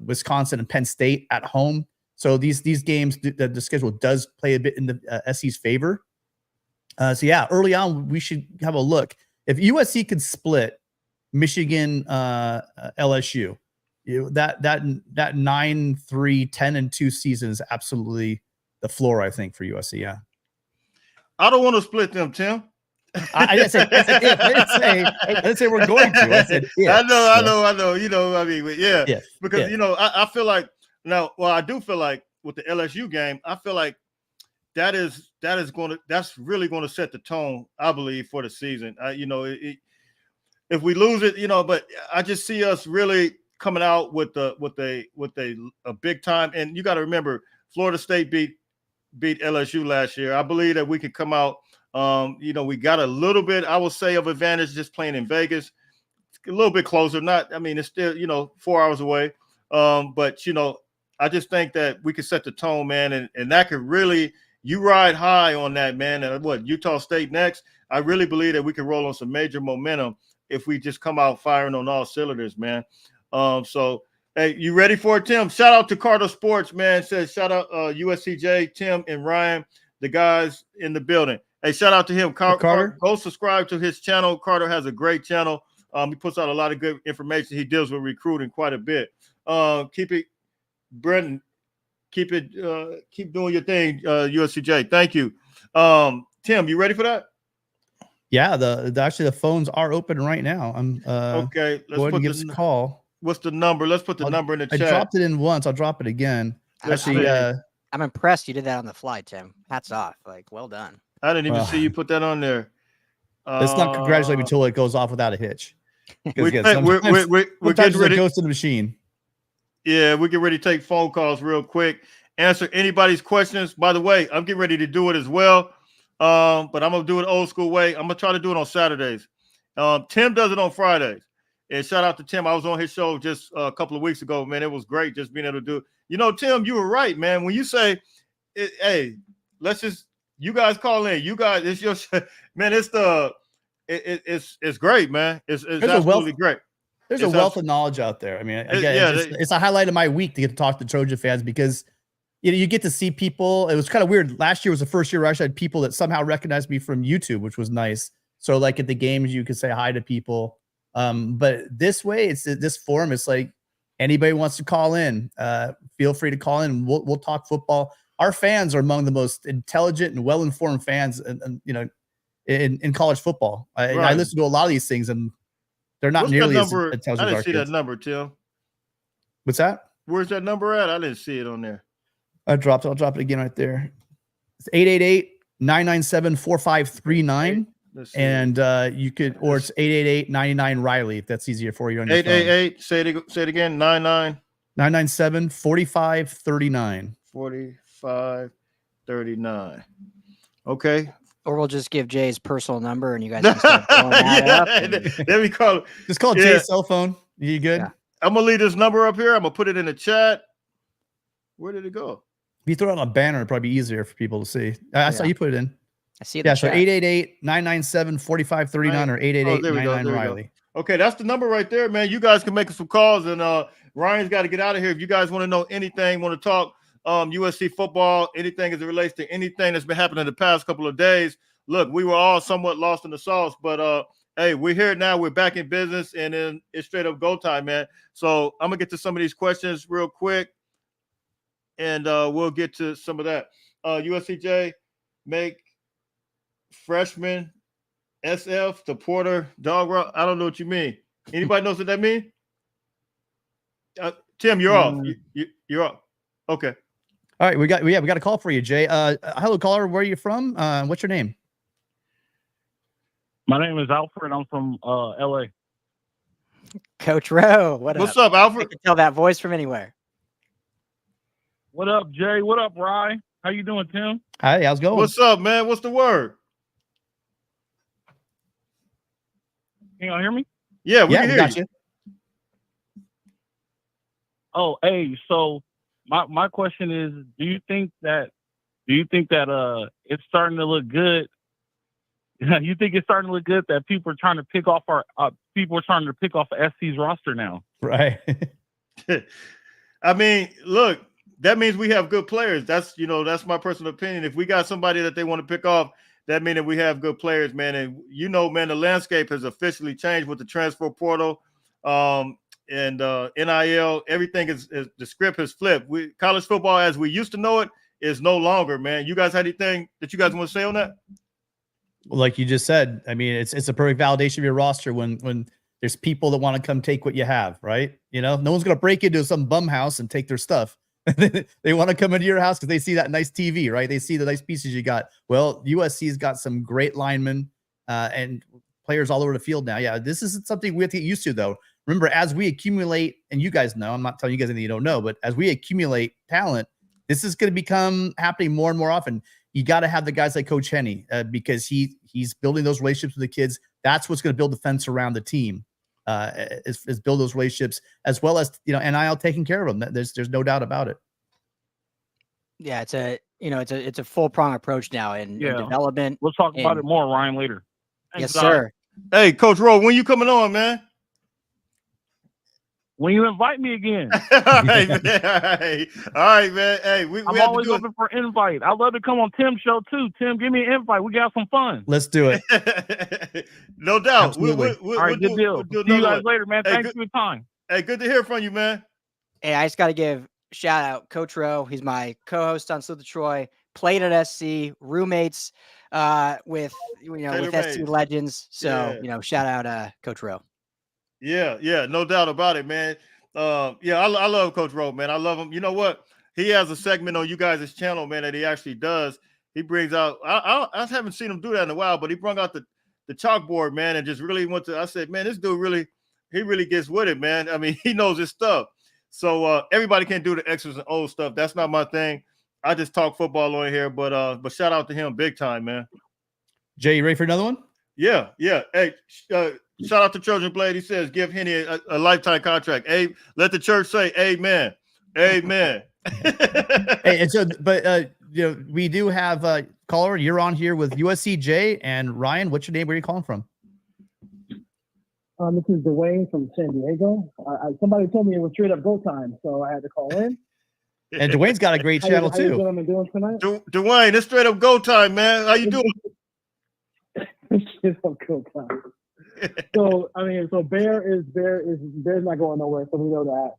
Wisconsin and Penn State at home. So these games, the schedule does play a bit in the SEC's favor. Early on, we should have a look. If USC could split Michigan, LSU, that 9-3, 10-2 season is absolutely the floor, I think, for USC. Yeah. I don't want to split them, Tim. I said if. I didn't say we're going to. I said if. I know. You know, I mean, yeah, because you know, I feel like now. Well, I do feel like with the LSU game, I feel like that's really going to set the tone, I believe, for the season. You know, if we lose it, you know, but I just see us really coming out with a big time. And you got to remember, Florida State beat LSU last year. I believe that we could come out. You know, we got a little bit, I will say, of advantage just playing in Vegas. It's a little bit closer. It's still, you know, 4 hours away. But, you know, I just think that we could set the tone, man. And that could really, you ride high on that, man. And Utah State next? I really believe that we can roll on some major momentum if we just come out firing on all cylinders, man. So, hey, you ready for it, Tim? Shout out to Carter Sports, man. Says shout out USCJ, Tim, and Ryan, the guys in the building. Hey, shout out to him. Carter, go subscribe to his channel. Carter has a great channel. He puts out a lot of good information. He deals with recruiting quite a bit. Keep it, Brendan. Keep doing your thing, USCJ. Thank you. Tim, you ready for that? Yeah, actually the phones are open right now. I'm okay. Let's go ahead and give us a call. What's the number? Let's put the number in the chat. I dropped it in once. I'll drop it again. Actually, I'm impressed you did that on the fly, Tim. Hats off. Like, well done. I didn't even see you put that on there. Let's not congratulate me until it goes off without a hitch. We're getting ready. It goes to the machine. Yeah, we get ready to take phone calls real quick. Answer anybody's questions. By the way, I'm getting ready to do it as well. But I'm gonna do it old school way. I'm gonna try to do it on Saturdays. Tim does it on Fridays. And shout out to Tim. I was on his show just a couple of weeks ago, man. It was great just being able to do it. You know, Tim, you were right, man. When you say, hey, you guys call in. You guys, it's your man. It's great, man. It's absolutely great. There's a wealth of knowledge out there. I mean, again, it's a highlight of my week to get to talk to Trojan fans because you get to see people. It was kind of weird. Last year was the first year where I actually had people that somehow recognized me from YouTube, which was nice. So like at the games, you could say hi to people. But this way, it's this forum. It's like anybody wants to call in, feel free to call in. We'll talk football. Our fans are among the most intelligent and well-informed fans, in college football. I listen to a lot of these things, and they're not nearly as intelligent. I didn't see that number, Tim. What's that? Where's that number at? I didn't see it on there. I'll drop it again right there. It's 888-997-4539. And you could, or it's 888-99-Riley if that's easier for you on your 888. Say it again. 997-4539. 4539. Okay. Or we'll just give Jay's personal number and you guys can start throwing that up. Let me call. Just call Jay's cell phone. You good? Yeah. I'm gonna leave this number up here. I'm gonna put it in the chat. Where did it go? If you throw it on a banner, it'd probably be easier for people to see. I saw you put it in. I see it. Yeah, so 888-997-4539 or 888-99-Riley. Okay, that's the number right there, man. You guys can make some calls, and Ryan's got to get out of here. If you guys want to know anything, want to talk USC football, anything as it relates to anything that's been happening the past couple of days, look, we were all somewhat lost in the sauce, but hey, we're here now. We're back in business, and then it's straight up go time, man. So I'm going to get to some of these questions real quick, and we'll get to some of that. USCJ, make freshman SF to Porter dog rock. I don't know what you mean. Anybody knows what that means? Tim, you're off. You're off. Okay. All right, we got a call for you, Jay. Hello, caller. Where are you from? What's your name? My name is Alfred. I'm from LA. Coach Rowe. What's up, Alfred? I can tell that voice from anywhere. What up, Jay? What up, Rye? How you doing, Tim? Hi, how's it going? What's up, man? What's the word? Can y'all hear me? Yeah, we can hear you. Oh, hey, so my question is, do you think that it's starting to look good? You think it's starting to look good that people are trying to pick off SC's roster now? Right. I mean, look, that means we have good players. That's my personal opinion. If we got somebody that they want to pick off, that means that we have good players, man. And man, the landscape has officially changed with the transfer portal. and NIL, everything is the script has flipped. College football as we used to know it is no longer, man. You guys have anything that you guys want to say on that? Like you just said, I mean, it's a perfect validation of your roster when there's people that want to come take what you have, right? You know, no one's going to break into some bum house and take their stuff. They want to come into your house because they see that nice TV, right? They see the nice pieces you got. Well, USC's got some great linemen and players all over the field now. Yeah, this is something we have to get used to, though. Remember, as we accumulate, and you guys know, I'm not telling you guys anything you don't know, but as we accumulate talent, this is going to become happening more and more often. You got to have the guys like Coach Henney because he's building those relationships with the kids. That's what's going to build the fence around the team. Is build those relationships as well as NIL taking care of them. There's no doubt about it. Yeah, it's a full prong approach now in development. We'll talk about it more, Ryan, later. Thanks, yes, sir. Hey, Coach Rowe, when you coming on, man? When you invite me again. All right, man. All right, man. Hey, I'm always open for invite. I'd love to come on Tim's show too. Tim, give me an invite. We got some fun. Let's do it. No doubt. We'll all right, good deal. See you guys later, man. Thanks for your time. Hey, good to hear from you, man. Hey, I just got to give shout out Coach Rowe. He's my co-host on Salute to Troy. Played at SC, roommates with SC legends. So shout out Coach Rowe. Yeah, no doubt about it, man. I love Coach Rowe, man. I love him. You know what? He has a segment on you guys' channel, man, that he actually does. He brings out. I haven't seen him do that in a while, but he brought out the chalkboard, man, and just really went to. I said, man, this dude really gets with it, man. I mean, he knows his stuff. So everybody can't do the X's and O's stuff. That's not my thing. I just talk football on here, but shout out to him big time, man. Jay, you ready for another one? Yeah. Hey, shout out to Trojan Blade. He says, give Henny a lifetime contract. Hey, let the church say amen. Amen. Hey, and so, but we do have a caller. You're on here with Uscj and Ryan. What's your name? Where are you calling from? This is Dwayne from San Diego. Somebody told me it was straight up go time, so I had to call in. And Dwayne's got a great channel too. How you doing tonight? Dwayne, it's straight up go time, man. How you doing? Straight up go time. So Bear's not going nowhere, so we know that.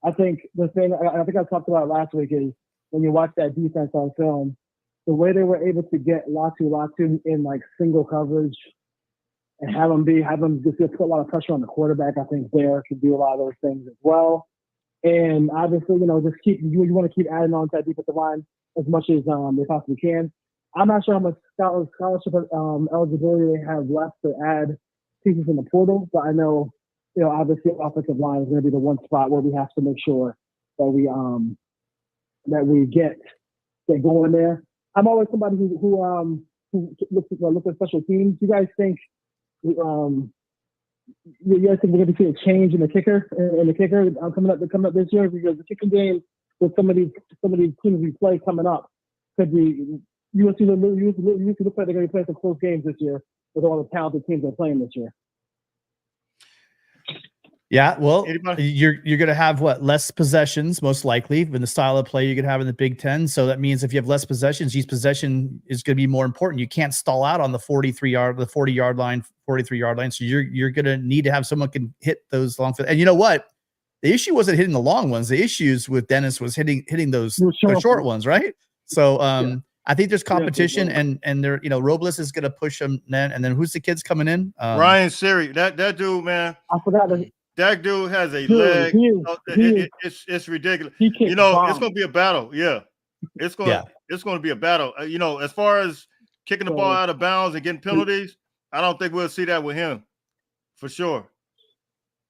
I think the thing I think I talked about last week is when you watch that defense on film, the way they were able to get Latu in like single coverage and have them just put a lot of pressure on the quarterback. I think Bear can do a lot of those things as well. And obviously, just you want to keep adding on to that defensive line as much as they possibly can. I'm not sure how much scholarship eligibility they have left to add pieces in the portal, but I know, obviously offensive line is going to be the one spot where we have to make sure that we get going there. I'm always somebody who looks at special teams. You guys think we're going to see a change in the kicker coming up this year? Because the kicking game with some of these teams we play coming up could be USC looks like they're going to be playing some close games this year with all the talented teams they're playing this year. Yeah, well, you're going to have less possessions most likely in the style of play you could have in the Big Ten. So that means if you have less possessions, each possession is going to be more important. You can't stall out on the 40-yard line, 43-yard line. So you're going to need to have someone can hit those long. And you know what? The issue wasn't hitting the long ones. The issues with Dennis was hitting those short ones, right? So I think there's competition, and there, Robles is going to push them. And then who's the kids coming in? Ryan Siri, that dude, man. I forgot that dude has a leg. It's ridiculous. It's going to be a battle. Yeah, it's going to be a battle. As far as kicking the ball out of bounds and getting penalties, I don't think we'll see that with him, for sure.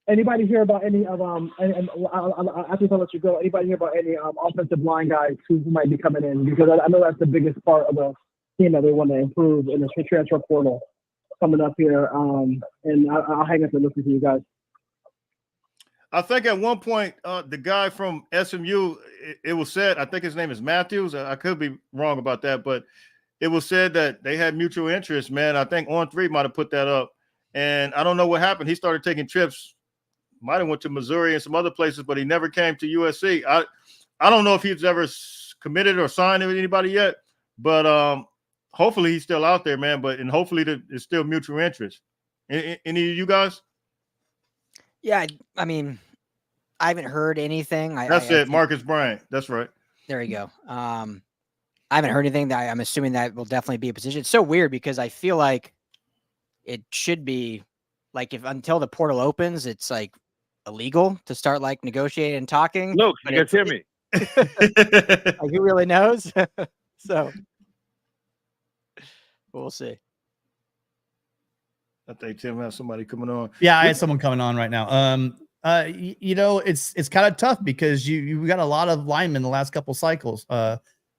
Anybody hear about any of and I think I'll let you go. Anybody hear about any offensive line guys who might be coming in? Because I know that's the biggest part of the team that they want to improve in the transfer portal coming up here. And I'll hang up and listen to you guys. I think at one point, the guy from SMU, it was said, I think his name is Matthews. I could be wrong about that, but it was said that they had mutual interest, man. I think On3 might have put that up. And I don't know what happened. He started taking trips, might have went to Missouri and some other places, but he never came to USC. I don't know if he's ever committed or signed with anybody yet, but hopefully he's still out there, man. And hopefully there's still mutual interest. Any of you guys? Yeah, I mean, I haven't heard anything. That's it, Marcus Bryant. That's right. There you go. I haven't heard anything. That I'm assuming that will definitely be a position. It's so weird because I feel like it should be like if until the portal opens, it's like illegal to start like negotiating and talking. Luke, but you guys hear me? Like, who really knows? So we'll see. I think Tim has somebody coming on. Yeah, I had someone coming on right now. You know, it's kind of tough because you got a lot of linemen the last couple cycles,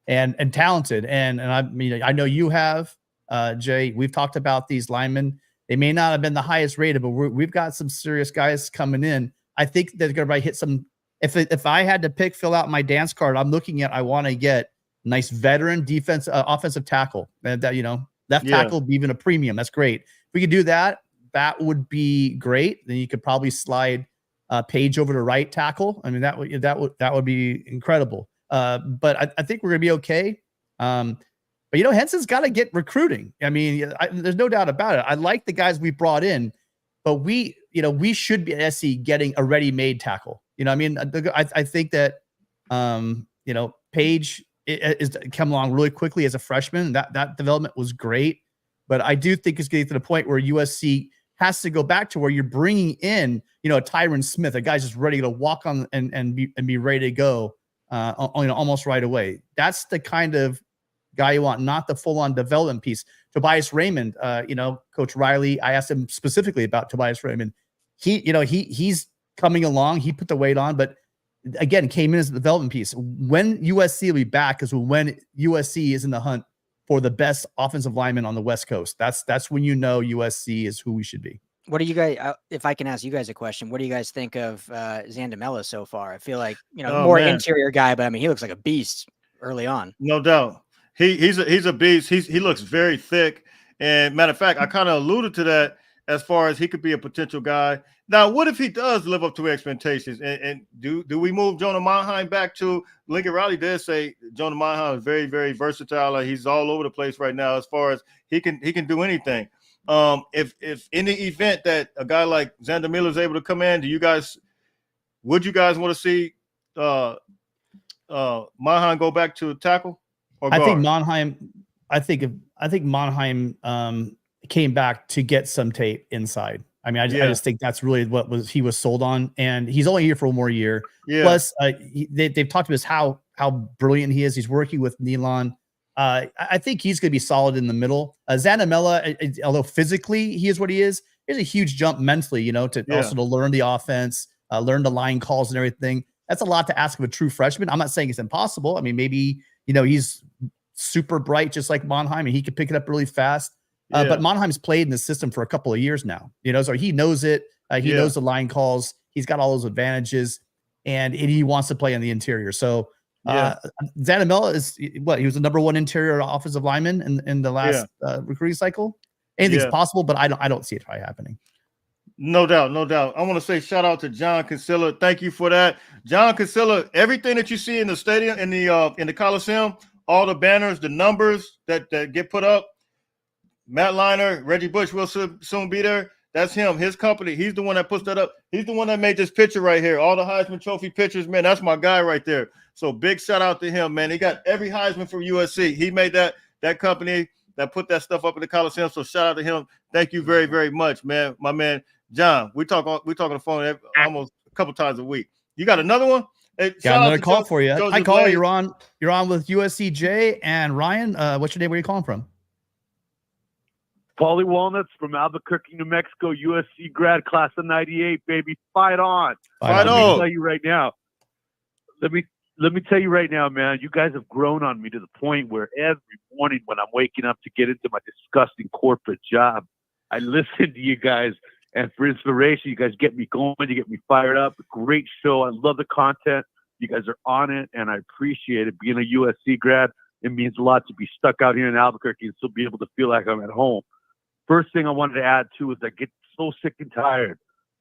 and talented, and I mean, I know you have, Jay. We've talked about these linemen. They may not have been the highest rated, but we've got some serious guys coming in. I think they're going to hit some. If I had to fill out my dance card, I'm looking at. I want to get nice veteran defense, offensive tackle, and that left tackle, even a premium. That's great. If we could do that, that would be great. Then you could probably slide Page over to right tackle. I mean, that would be incredible. But I think we're gonna be okay. But Henson's got to get recruiting. I mean, there's no doubt about it. I like the guys we brought in, but we should be at SC getting a ready-made tackle. I mean, I think that Page is come along really quickly as a freshman. That development was great. But I do think it's getting to the point where USC has to go back to where you're bringing in, a Tyron Smith, a guy's just ready to walk on and be ready to go, almost right away. That's the kind of guy you want, not the full-on development piece. Tobias Raymond, Coach Riley, I asked him specifically about Tobias Raymond. He's coming along. He put the weight on, but again, came in as a development piece. When USC will be back is when USC is in the hunt for the best offensive lineman on the West Coast. That's when USC is who we should be. What do you guys, if I can ask you guys a question, what do you guys think of Zandamela so far? I feel like, interior guy, but I mean, he looks like a beast early on. No doubt. He's a beast. He looks very thick. And matter of fact, I kind of alluded to that as far as he could be a potential guy. Now, what if he does live up to expectations? And do we move Jonah Monheim back to Lincoln Riley did say Jonah Monheim is very, very versatile. He's all over the place right now as far as he can do anything. If in the event that a guy like Xander Miller is able to come in, would you guys want to see Monheim go back to tackle or guard? I think Monheim came back to get some tape inside. I mean, I just think that's really what he was sold on, and he's only here for one more year. Yeah. Plus, they've talked about how brilliant he is. He's working with Nealon. I think he's going to be solid in the middle. Zanamella, although physically he is what he is, there's a huge jump mentally, also to learn the offense, learn the line calls and everything. That's a lot to ask of a true freshman. I'm not saying it's impossible. I mean, maybe he's super bright, just like Monheim, and he could pick it up really fast. But Monheim's played in the system for a couple of years now, so he knows it. He knows the line calls. He's got all those advantages, and he wants to play in the interior. So Zanamella is he was the number one interior offensive lineman in the last recruiting cycle. Anything's possible, but I don't see it probably happening. No doubt. I want to say shout out to John Kinsella. Thank you for that, John Kinsella. Everything that you see in the stadium, in the Coliseum, all the banners, the numbers that get put up. Matt Liner, Reggie Bush will soon be there. That's him, his company. He's the one that puts that up. He's the one that made this picture right here. All the Heisman Trophy pictures, man. That's my guy right there. So big shout out to him, man. He got every Heisman from USC. He made that company that put that stuff up in the Coliseum. So shout out to him. Thank you very, very much, man. My man, John. We talk on the phone almost a couple times a week. You got another one? Hey, got another call for you. Hi, caller. You're on with Uscj and Ryan. What's your name? Where are you calling from? Paulie Walnuts from Albuquerque, New Mexico, USC grad, class of '98, baby. Fight on. Fight on. Let me tell you right now. Let me tell you right now, man. You guys have grown on me to the point where every morning when I'm waking up to get into my disgusting corporate job, I listen to you guys, and for inspiration, you guys get me going. You get me fired up. Great show. I love the content. You guys are on it, and I appreciate it. Being a USC grad, it means a lot to be stuck out here in Albuquerque and still be able to feel like I'm at home. First thing I wanted to add, too, is I get so sick and tired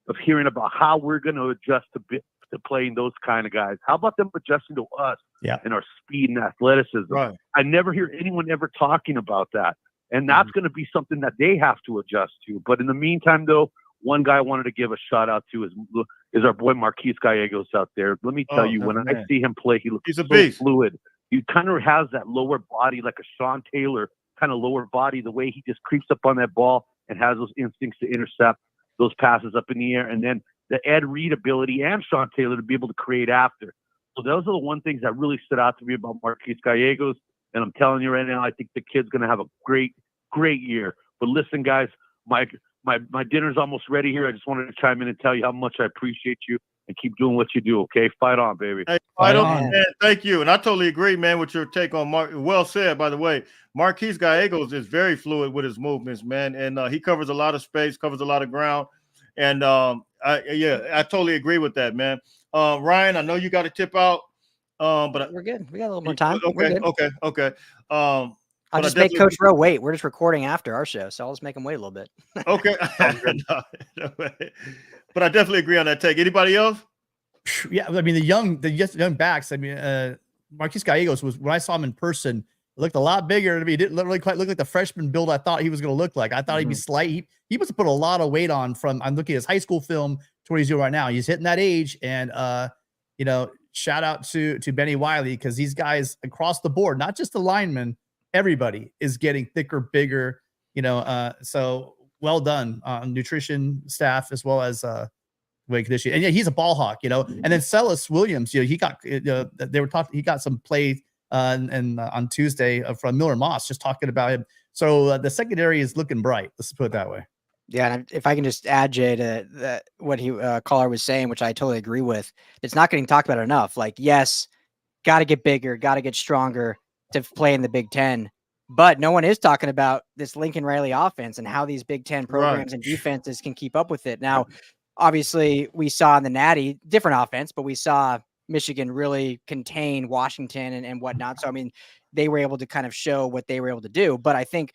of hearing about how we're going to adjust to playing those kind of guys. How about them adjusting to us and our speed and athleticism? Right. I never hear anyone ever talking about that. And that's going to be something that they have to adjust to. But in the meantime, though, One guy I wanted to give a shout out to is our boy Marquise Gallegos out there. Let me tell you, when I see him play, he looks He's a so beast. fluid. He kind of has that lower body, like a Sean Taylor kind of lower body, the way he just creeps up on that ball and has those instincts to intercept those passes up in the air. And then the Ed Reed ability and Sean Taylor to be able to create after. So those are the one things that really stood out to me about Marquise Gallegos. And I'm telling you right now, I think the kid's going to have a great, great year. But listen, guys, my dinner's almost ready here. I just wanted to chime in and tell you how much I appreciate you and keep doing what you do. Okay, fight on, baby. Hey, fight on, man. Thank you, and I totally agree, man, with your take on Mark. Well said, by the way. Marquise Gallegos is very fluid with his movements, man, and he covers a lot of space, covers a lot of ground, and I totally agree with that, man. Ryan, I know you got to tip out, but we're good. We got a little more time. Okay. I'll just make Coach Rowe wait. We're just recording after our show, so I'll just make him wait a little bit. Okay. No, but I definitely agree on that take. Anybody else? Yeah, I mean the young backs. I mean, Marquise Gallegos was, when I saw him in person, looked a lot bigger to me. He didn't really quite look like the freshman build I thought he was going to look like. I thought he'd be slight. He must have put a lot of weight on from. I'm looking at his high school film to what he's doing right now. He's hitting that age, and shout out to Benny Wiley, because these guys across the board, not just the linemen, everybody is getting thicker, bigger. So well done on nutrition staff as well as weight conditioning. And yeah, he's a ball hawk, And then Celis Williams, he got they were talking. He got some play on Tuesday from Miller Moss, just talking about him. So the secondary is looking bright. Let's put it that way. Yeah, and if I can just add, Jay, to what he caller was saying, which I totally agree with, it's not getting talked about enough. Like, yes, got to get bigger, got to get stronger to play in the Big Ten. But no one is talking about this Lincoln Riley offense and how these Big Ten programs and defenses can keep up with it. Now, obviously, we saw in the Natty, different offense, but we saw Michigan really contain Washington and whatnot. So, I mean, they were able to kind of show what they were able to do. But I think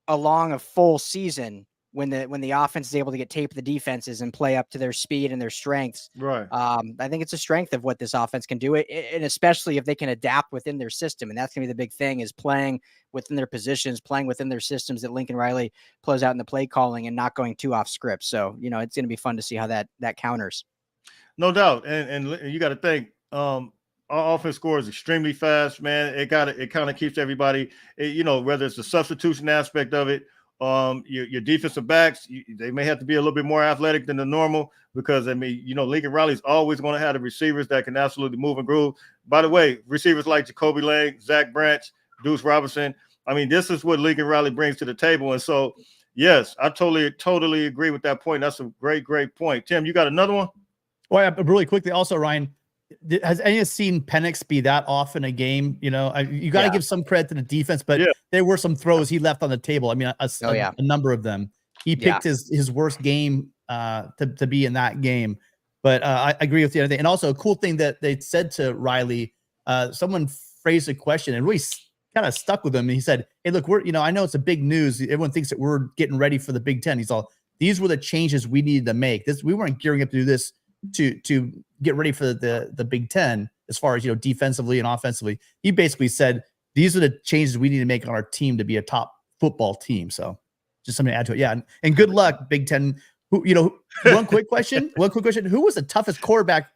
along a full season, when the offense is able to get tape of the defenses and play up to their speed and their strengths, right? I think it's a strength of what this offense can do, and especially if they can adapt within their system. And that's going to be the big thing, is playing within their positions, playing within their systems that Lincoln Riley plays out in the play calling and not going too off script. So, it's going to be fun to see how that counters. No doubt. And you got to think, our offense scores extremely fast, man. It kind of keeps everybody, whether it's the substitution aspect of it, your defensive backs, they may have to be a little bit more athletic than the normal, because Lincoln Riley's always going to have the receivers that can absolutely move and groove. By the way, receivers like Jacoby Lang, Zach Branch, Deuce Robinson. I mean, this is what Lincoln Riley brings to the table. And so, yes, I totally agree with that point. That's a great point. Tim, you got another one? Well, yeah, really quickly. Also, Ryan, has anyone seen Penix be that off in a game? You got to give some credit to the defense, but there were some throws he left on the table. I mean, a number of them. He picked his worst game to be in that game. But I agree with the other thing. And also, a cool thing that they said to Riley, someone phrased a question and really kind of stuck with him. And he said, "Hey, look, I know it's a big news. Everyone thinks that we're getting ready for the Big Ten." He's all, "These were the changes we needed to make. We weren't gearing up to do this to get ready for the Big Ten as far as defensively and offensively." He basically said, "These are the changes we need to make on our team to be a top football team." So just something to add to it. Yeah, and good luck, Big Ten. One quick question. Who was the toughest quarterback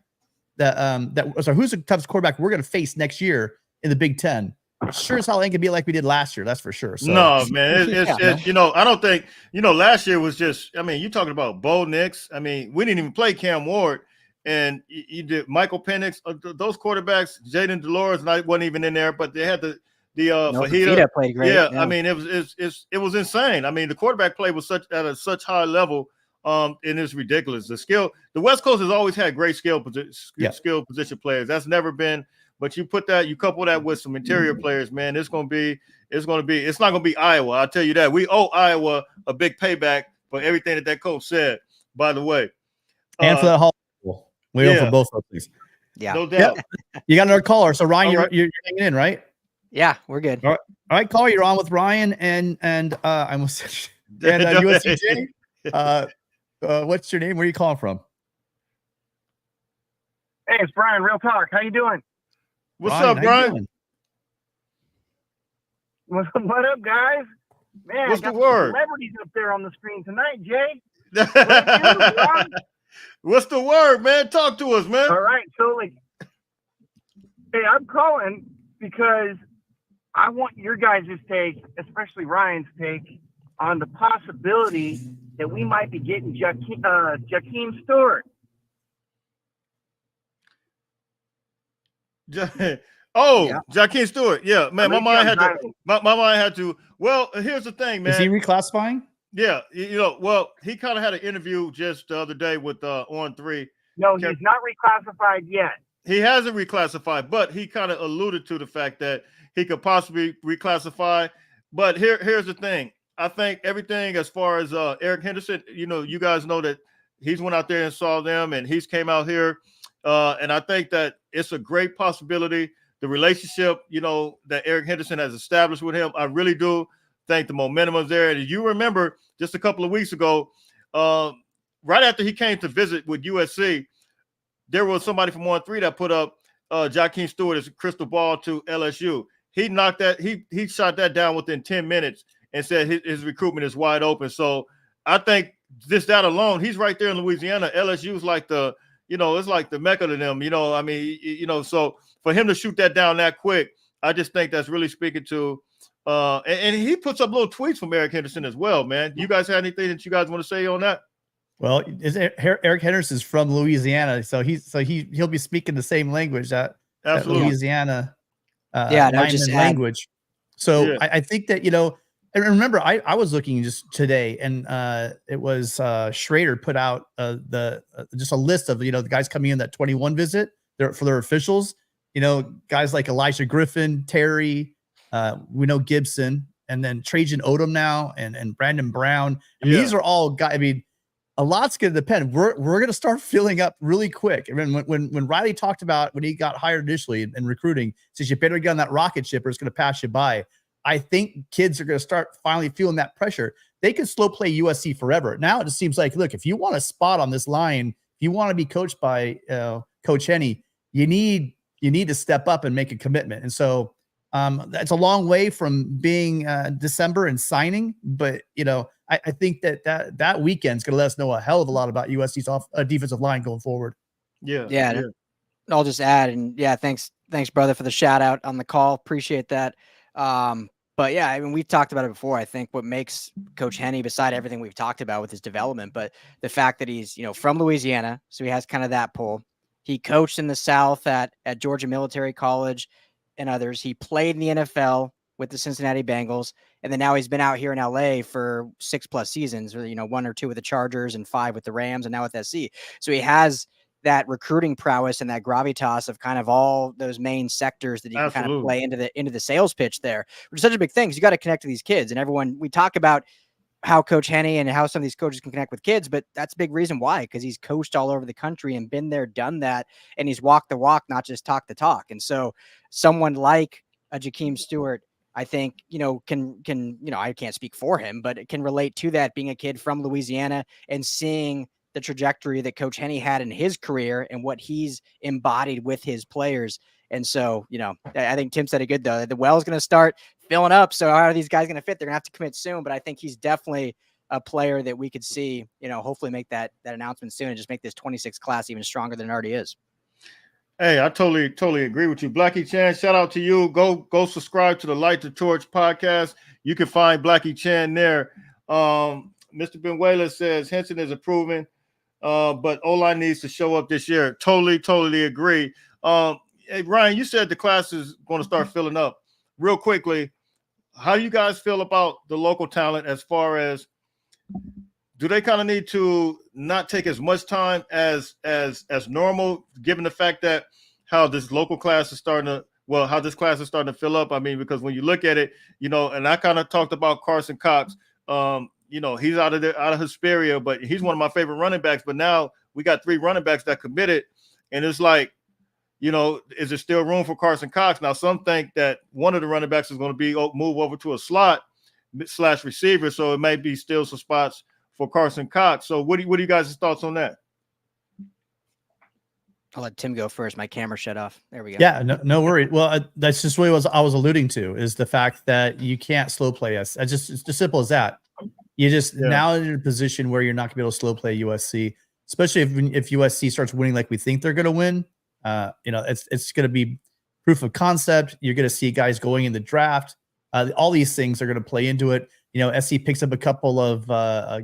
who's the toughest quarterback we're going to face next year in the Big Ten? Sure as hell ain't gonna be like we did last year. That's for sure. So. No, man, I don't think last year was just. I mean, you're talking about Bo Nix. I mean, we didn't even play Cam Ward, and you did Michael Penix. Those quarterbacks, Jaden Delores, and I wasn't even in there, but they had the Fajita played great. Yeah, I mean, it was insane. I mean, the quarterback play was at a such high level. And it's ridiculous. The West Coast has always had great skill position players. That's never been. But you couple that with some interior players, man. It's not gonna be Iowa. I'll tell you that. We owe Iowa a big payback for everything that coach said. By the way, and for that Hall, we owe for both of these. Yeah, no doubt. You got another caller, so Ryan, you're hanging in, right? Yeah, we're good. All right, caller, you're on with Ryan and I almost said USCJ. What's your name? Where are you calling from? Hey, it's Brian. Real talk. How you doing? What's up, Brian? What up, guys? Man, what's I got the word? Celebrities up there on the screen tonight, Jay. What's the word, man? Talk to us, man. All right. So, like, hey, I'm calling because I want your guys' take, especially Ryan's take, on the possibility that we might be getting Jakeem Stewart. Oh, Jakeem Stewart. Yeah, man. My mind had to. driving. My mind had to. Well, here's the thing, man. Is he reclassifying? Yeah, well, he kind of had an interview just the other day with On3. No, he's not reclassified yet. He hasn't reclassified, but he kind of alluded to the fact that he could possibly reclassify. But here's the thing. I think everything as far as Eric Henderson, you guys know that he's went out there and saw them, and he's came out here. And I think that it's a great possibility. The relationship, that Eric Henderson has established with him, I really do think the momentum is there. And you remember just a couple of weeks ago, right after he came to visit with USC, there was somebody from On3 that put up Jakeem Stewart as a crystal ball to LSU. He knocked that, he shot that down within 10 minutes and said his recruitment is wide open. So I think just that alone, he's right there in Louisiana. LSU is like it's like the Mecca to them, so for him to shoot that down that quick, I just think that's really speaking to, and he puts up little tweets from Eric Henderson as well, man. You guys have anything that you guys want to say on that? Well, Eric Henderson's from Louisiana, so he'll be speaking the same language that Louisiana language. So yeah. I think that and remember I was looking just today, and it was Schrader put out just a list of the guys coming in that 21 visit for their officials. Guys like Elijah Griffin, Terry, we know Gibson, and then Trajan Odom now, and Brandon Brown. These are all guys. I mean, a lot's going to depend. We're going to start filling up really quick. I mean, when Riley talked about when he got hired initially in recruiting, says you better get on that rocket ship or it's going to pass you by. I think kids are going to start finally feeling that pressure. They could slow play USC forever. Now it just seems like, look, if you want a spot on this line, if you want to be coached by Coach Henne, you need to step up and make a commitment. And so that's a long way from being December and signing, but I think that weekend's going to let us know a hell of a lot about USC's defensive line going forward. Yeah. I'll just add, and thanks, brother, for the shout out on the call. Appreciate that. But yeah, I mean, we've talked about it before. I think what makes Coach Henne, beside everything we've talked about with his development, but the fact that he's, from Louisiana, so he has kind of that pull. He coached in the South at Georgia Military College and others. He played in the NFL with the Cincinnati Bengals, and then now he's been out here in LA for 6+ seasons, or 1 or 2 with the Chargers and 5 with the Rams, and now with SC. So he has that recruiting prowess and that gravitas of kind of all those main sectors that you can kind of play into the sales pitch there, which is such a big thing. You got to connect to these kids, and everyone, we talk about how Coach Henne and how some of these coaches can connect with kids, but that's a big reason why, because he's coached all over the country and been there, done that, and he's walked the walk, not just talk the talk. And so someone like a Jakeem Stewart, I think, can I can't speak for him, but it can relate to that, being a kid from Louisiana and seeing the trajectory that Coach Henne had in his career and what he's embodied with his players. And so, I think Tim said it good, though. The well's going to start filling up. So how are these guys going to fit? They're going to have to commit soon, but I think he's definitely a player that we could see, hopefully make that announcement soon and just make this 26 class even stronger than it already is. Hey, I totally agree with you. Blackie Chan, shout out to you. Go subscribe to the Light the Torch podcast. You can find Blackie Chan there. Mr. Benuela says Henson is improving, but O-line needs to show up this year. Totally agree. Hey, Ryan, you said the class is going to start filling up. Real quickly, how you guys feel about the local talent as far as, do they kind of need to not take as much time as normal, given the fact that how this class is starting to fill up? I mean, because when you look at it, and I kind of talked about Carson Cox, he's out of Hesperia, but he's one of my favorite running backs. But now we got 3 running backs that committed, and it's like, is there still room for Carson Cox? Now, some think that one of the running backs is going to be move over to a slot / receiver, so it may be still some spots for Carson Cox. So what are you guys' thoughts on that? I'll let Tim go first. My camera shut off. There we go. Yeah, no worry. Well, that's just what I was alluding to, is the fact that you can't slow play us. It's just simple as that. You just Yeah. now in a position where you're not gonna be able to slow play USC, especially if USC starts winning like we think they're gonna win. It's gonna be proof of concept. You're gonna see guys going in the draft. All these things are gonna play into it. SC picks up a couple of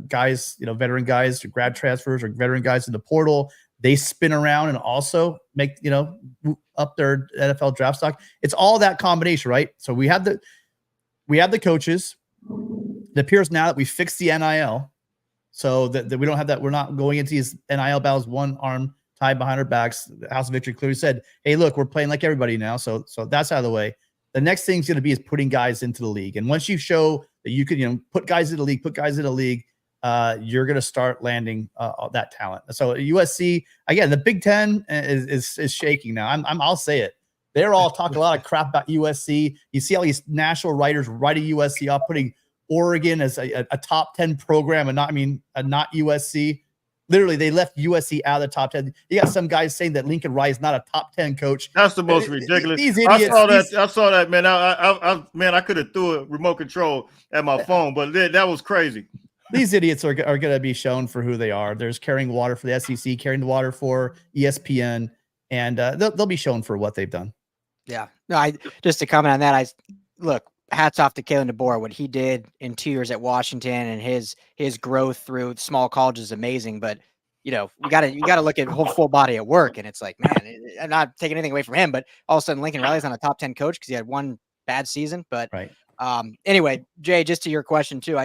guys, veteran guys, or grad transfers, or veteran guys in the portal. They spin around and also make up their NFL draft stock. It's all that combination, right? So we have the coaches. It appears now that we fixed the NIL, so that we don't have that. We're not going into these NIL battles one arm tied behind our backs. The House of Victory clearly said, "Hey, look, we're playing like everybody now." So that's out of the way. The next thing's going to be is putting guys into the league, and once you show that you can, put guys in the league, you're going to start landing that talent. So USC again, the Big Ten is shaking now. I'll say it. They're all talking a lot of crap about USC. You see all these national writers writing USC off, putting Oregon as a top 10 program, and not USC. Literally, they left USC out of the top 10. You got some guys saying that Lincoln Riley is not a top 10 coach. That's the most ridiculous. These idiots. I saw that, man. I could have threw a remote control at my phone, but that was crazy. These idiots are going to be shown for who they are. There's carrying water for the SEC, carrying the water for ESPN, and they'll be shown for what they've done. Yeah. No, just to comment on that, look, hats off to Kalen DeBoer. What he did in 2 years at Washington and his growth through small colleges is amazing. But you got to look at whole full body of work, and it's like, man, I'm not taking anything away from him, but all of a sudden Lincoln Riley's not a top 10 coach because he had one bad season. But right. Anyway, Jay, just to your question too,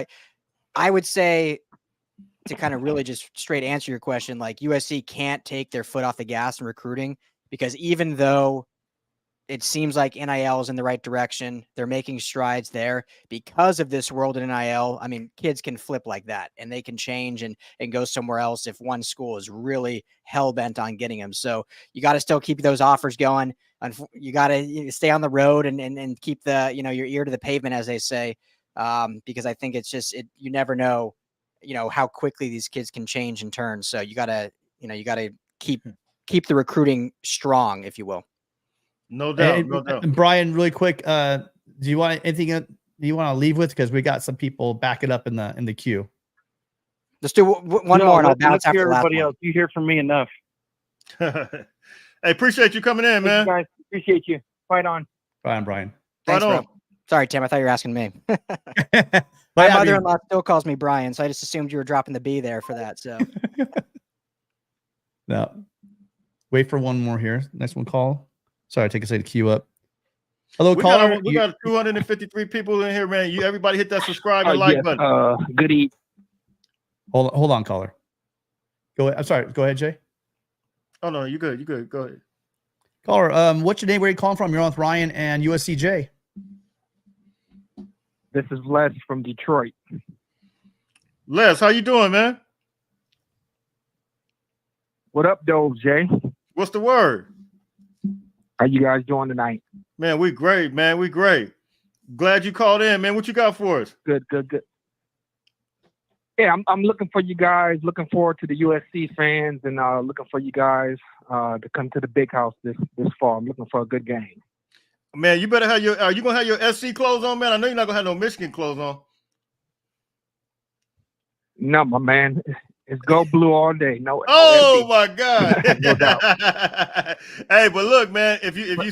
I would say, to kind of really just straight answer your question, like USC can't take their foot off the gas in recruiting, because even though it seems like NIL is in the right direction, they're making strides there because of this world in NIL. I mean, kids can flip like that, and they can change and go somewhere else if one school is really hell bent on getting them. So you got to still keep those offers going. And you got to stay on the road and keep your ear to the pavement, as they say, because I think it's just you never know, how quickly these kids can change and turn. So you got to keep the recruiting strong, if you will. No doubt. And Brian, really quick, do you want anything you want to leave with? Because we got some people backing up in the queue. Just do one more, and I'll bounce after everybody else. You hear from me enough. Hey, appreciate you coming in, man. Guys, appreciate you. Fight on. Bye, Brian. Thanks, Right on. bro. Sorry, Tim. I thought you were asking me. My mother-in-law still calls me Brian, so I just assumed you were dropping the B there for that. So no. Wait for one more here. Next one, call. Sorry, take a second to queue up. Hello, caller. We got 253 people in here, man. Everybody hit that subscribe and like button. Good evening. Hold on, caller. Go ahead. I'm sorry. Go ahead, Jay. Oh no, you good. Go ahead. Caller, what's your name? Where are you calling from? You're on with Ryan and USCJ. This is Les from Detroit. Les, how you doing, man? What up, Dove Jay? What's the word? How you guys doing tonight? Man, we great, man. We great. Glad you called in, man. What you got for us? Good. Yeah, I'm looking for you guys. Looking forward to the USC fans, and looking for you guys to come to the big house this fall. I'm looking for a good game. Man, you better have your. Are you gonna have your SC clothes on, man? I know you're not gonna have no Michigan clothes on. No, my man. It's go blue all day. No. Oh my God! No doubt. Hey, but look, man. If you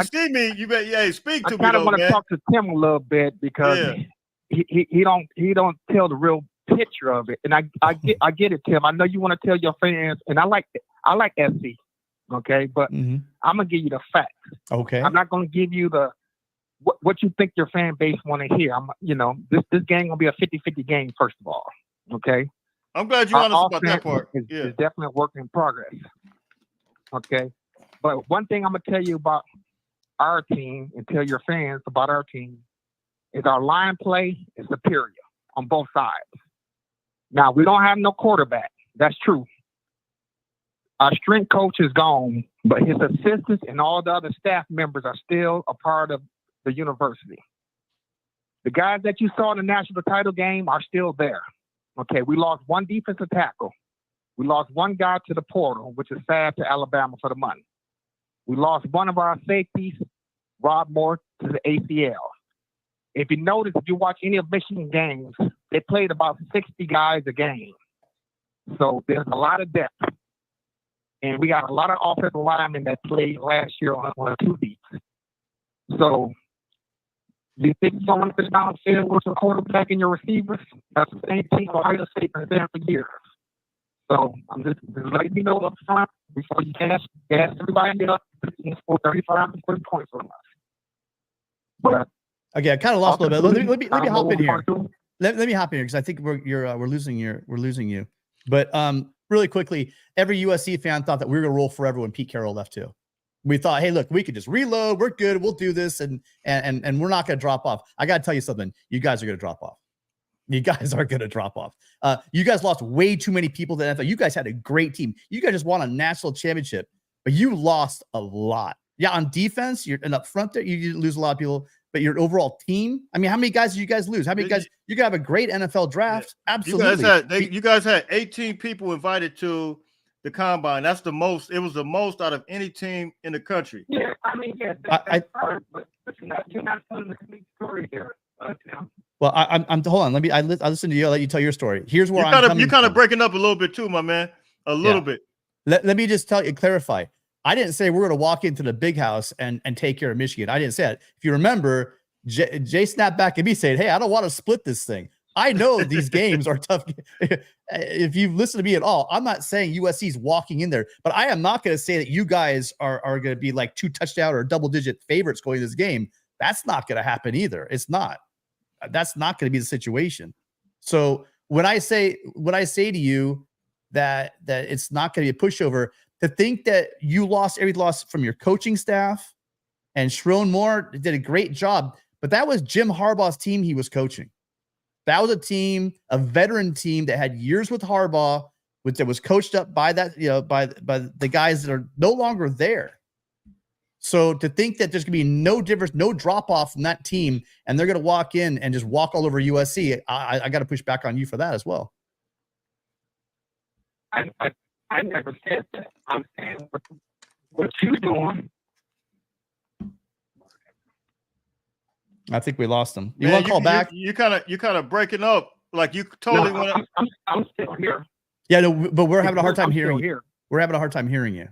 see me, you better speak to me. I kind of want to talk to Tim a little bit because he don't tell the real picture of it, and I get it, Tim. I know you want to tell your fans, and I like SC, okay, but I'm gonna give you the facts. Okay. I'm not gonna give you the what you think your fan base want to hear. This game gonna be a 50-50 game. First of all, okay. I'm glad you're honest about that part. It's definitely a work in progress. Okay. But one thing I'm going to tell you about our team and tell your fans about our team is our line play is superior on both sides. Now, we don't have no quarterback. That's true. Our strength coach is gone, but his assistants and all the other staff members are still a part of the university. The guys that you saw in the national title game are still there. Okay, we lost one defensive tackle. We lost one guy to the portal, which is sad, to Alabama for the money. We lost one of our safeties, Rob Moore, to the ACL. If you notice, if you watch any of Michigan games, they played about 60 guys a game. So there's a lot of depth. And we got a lot of offensive linemen that played last year on 2 beats. So do you think someone could downfield with your quarterback and your receivers? That's the same thing Ohio State has done for years. So I'm just letting you know up front before you gas everybody up. You score 35 to 40 points from us. But Okay, I kind of lost a little bit. Let me hop in here. Let me hop in here because I think we're losing you. But really quickly, every USC fan thought that we were going to roll forever when Pete Carroll left too. We thought, hey, look, we could just reload. We're good. We'll do this, and we're not going to drop off. I got to tell you something. You guys are going to drop off. You guys are going to drop off. You guys lost way too many people to the NFL. You guys had a great team. You guys just won a national championship, but you lost a lot. Yeah, on defense, and up front there, you lose a lot of people. But your overall team, I mean, how many guys did you guys lose? How many guys? You could have a great NFL draft. Yeah. Absolutely. You guys had 18 people invited to the combine. That's the most. It was the most out of any team in the country. Yeah, I mean, yeah. That's hard, but you're not telling the complete story here. Well, I'm hold on. I listen to you. I'll let you tell your story. Here's where you're kind of breaking up a little bit too, my man. A little bit. Let me just clarify. I didn't say we're going to walk into the big house and take care of Michigan. I didn't say it. If you remember, Jay snapped back at me saying, hey, I don't want to split this thing. I know these games are tough. If you've listened to me at all, I'm not saying USC's walking in there, but I am not going to say that you guys are going to be like 2 touchdown or double-digit favorites going to this game. That's not going to happen either. It's not. That's not going to be the situation. So when I say to you that it's not going to be a pushover, to think that you lost every loss from your coaching staff, and Sherrone Moore did a great job, but that was Jim Harbaugh's team he was coaching. That was a veteran team that had years with Harbaugh, that was coached up by that, by the guys that are no longer there. So to think that there's going to be no difference, no drop off from that team, and they're going to walk in and just walk all over USC, I got to push back on you for that as well. I never said that. I'm saying what you doing. I think we lost him. You want to call back? You kind of breaking up. Like you totally want to. I'm still here. Yeah, no, but we're having a hard time hearing you. We're having a hard time hearing you.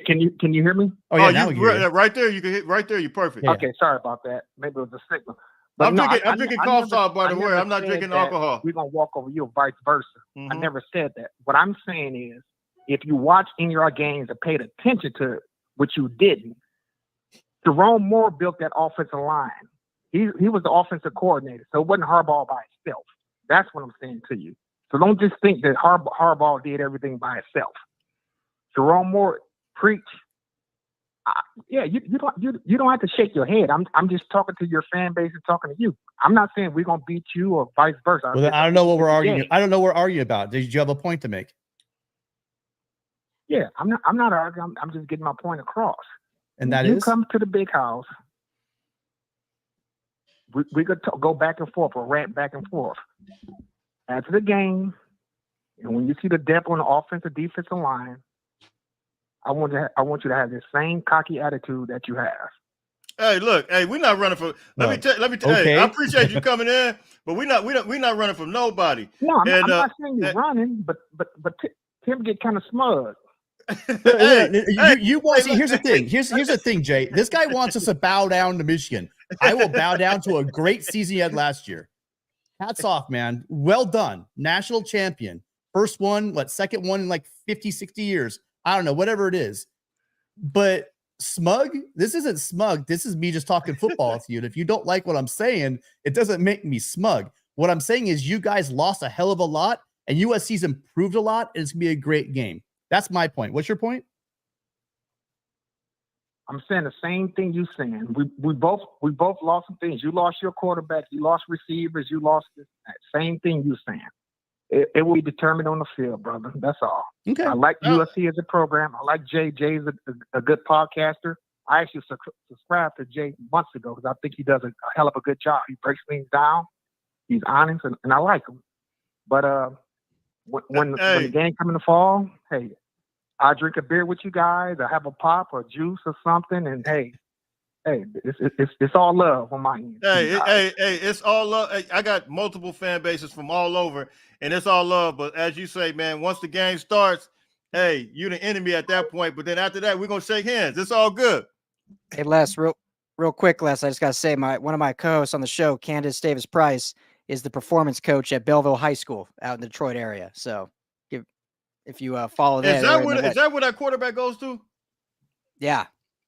Can you hear me? Oh yeah, now we can hear you. Right there. You can hit right there. You're perfect. Yeah. Okay, sorry about that. Maybe it was a signal. But I'm drinking cough salt, by the way. I'm not drinking alcohol. We're going to walk over you or vice versa. Mm-hmm. I never said that. What I'm saying is, if you watch any of our games and paid attention to it, which you didn't, Sherrone Moore built that offensive line. He was the offensive coordinator, so it wasn't Harbaugh by itself. That's what I'm saying to you. So don't just think that Harbaugh did everything by itself. Sherrone Moore preached. Yeah, you don't have to shake your head. I'm just talking to your fan base and talking to you. I'm not saying we're gonna beat you or vice versa. Well, I don't know what we're arguing. I don't know what we're arguing about. Did you have a point to make? Yeah, I'm not arguing. I'm just getting my point across. And that you is, come to the big house. We could go back and forth or rant back and forth. After the game, and when you see the depth on the offensive defensive line, I want you to have the same cocky attitude that you have. Hey, look, hey, we're not running for. Let me tell. Okay. Hey, I appreciate you coming in, but we're not running from nobody. No, I'm not saying you're running, but Tim get kind of smug. You want to see? Here's the thing. Here's the thing, Jay. This guy wants us to bow down to Michigan. I will bow down to a great season you had last year. Hats off, man. Well done. National champion. First one, second one in like 50, 60 years. I don't know, whatever it is. But smug? This isn't smug. This is me just talking football with you. And if you don't like what I'm saying, it doesn't make me smug. What I'm saying is you guys lost a hell of a lot, and USC's improved a lot, and it's going to be a great game. That's my point. What's your point? I'm saying the same thing you're saying. We both lost some things. You lost your quarterback. You lost receivers. You lost this. Same thing you're saying. It will be determined on the field, brother. That's all. Okay. I like USC as a program. I like Jay. Jay's a good podcaster. I actually subscribed to Jay months ago because I think he does a hell of a good job. He breaks things down. He's honest, and I like him. But when the game comes in the fall, hey, I drink a beer with you guys. I have a pop or juice or something, and hey, Hey, it's all love on my end. Hey, it's all love. Hey, I got multiple fan bases from all over, and it's all love. But as you say, man, once the game starts, hey, you're the enemy at that point. But then after that, we're gonna shake hands. It's all good. Hey, Les, real quick, Les, I just gotta say, one of my co-hosts on the show, Candace Davis Price, is the performance coach at Belleville High School out in the Detroit area. So if you follow that, Is that where that quarterback goes to? Yeah.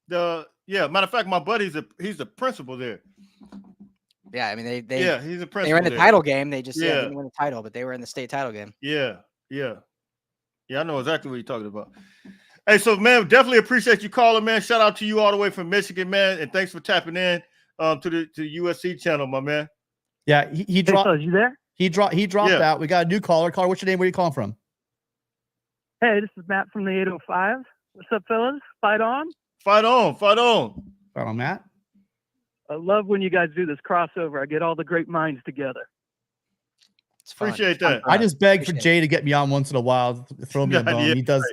Matter of fact, my buddy's he's the principal there. Yeah, I mean he's a principal. They were in the title game. They just didn't win the title, but they were in the state title game. Yeah. I know exactly what you're talking about. Hey, so man, definitely appreciate you calling, man. Shout out to you all the way from Michigan, man, and thanks for tapping in to the USC channel, my man. Yeah, he dropped. Hey, you there? He dropped out. We got a new caller. Caller, what's your name? Where are you calling from? Hey, this is Matt from the 805. What's up, fellas? Fight on. Fight on, Matt. I love when you guys do this crossover. I get all the great minds together. Appreciate that. I just beg for Jay to get me on once in a while, throw me a bone. Yeah. He does.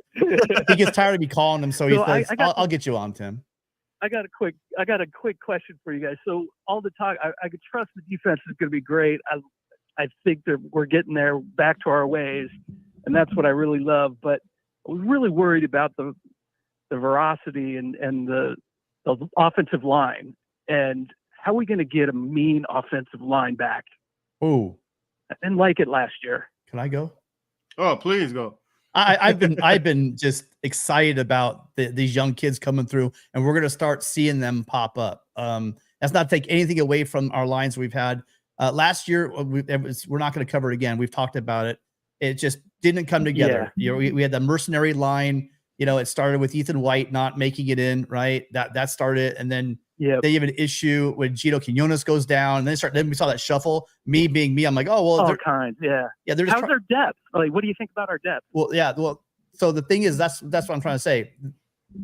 He gets tired of me calling him, so he says, "I'll get you on, Tim." I got a quick question for you guys. So all the talk, I could trust the defense is going to be great. I think that we're getting there back to our ways, and that's what I really love. But I was really worried about the veracity and the offensive line, and how are we going to get a mean offensive line back? Oh, I didn't like it last year. Can I go? Oh, please go. I've been just excited about these young kids coming through, and we're going to start seeing them pop up. That's not to take anything away from our lines we've had last year. We're not going to cover it again. We've talked about it. It just didn't come together. Yeah. We had the mercenary line. It started with Ethan White not making it in, right? That started, and then they have an issue when Gino Quinones goes down, and then we saw that shuffle. Me being me, I'm like, oh well, all kinds, yeah. They're just how's their depth? Like, what do you think about our depth? Well, yeah, so the thing is, that's what I'm trying to say.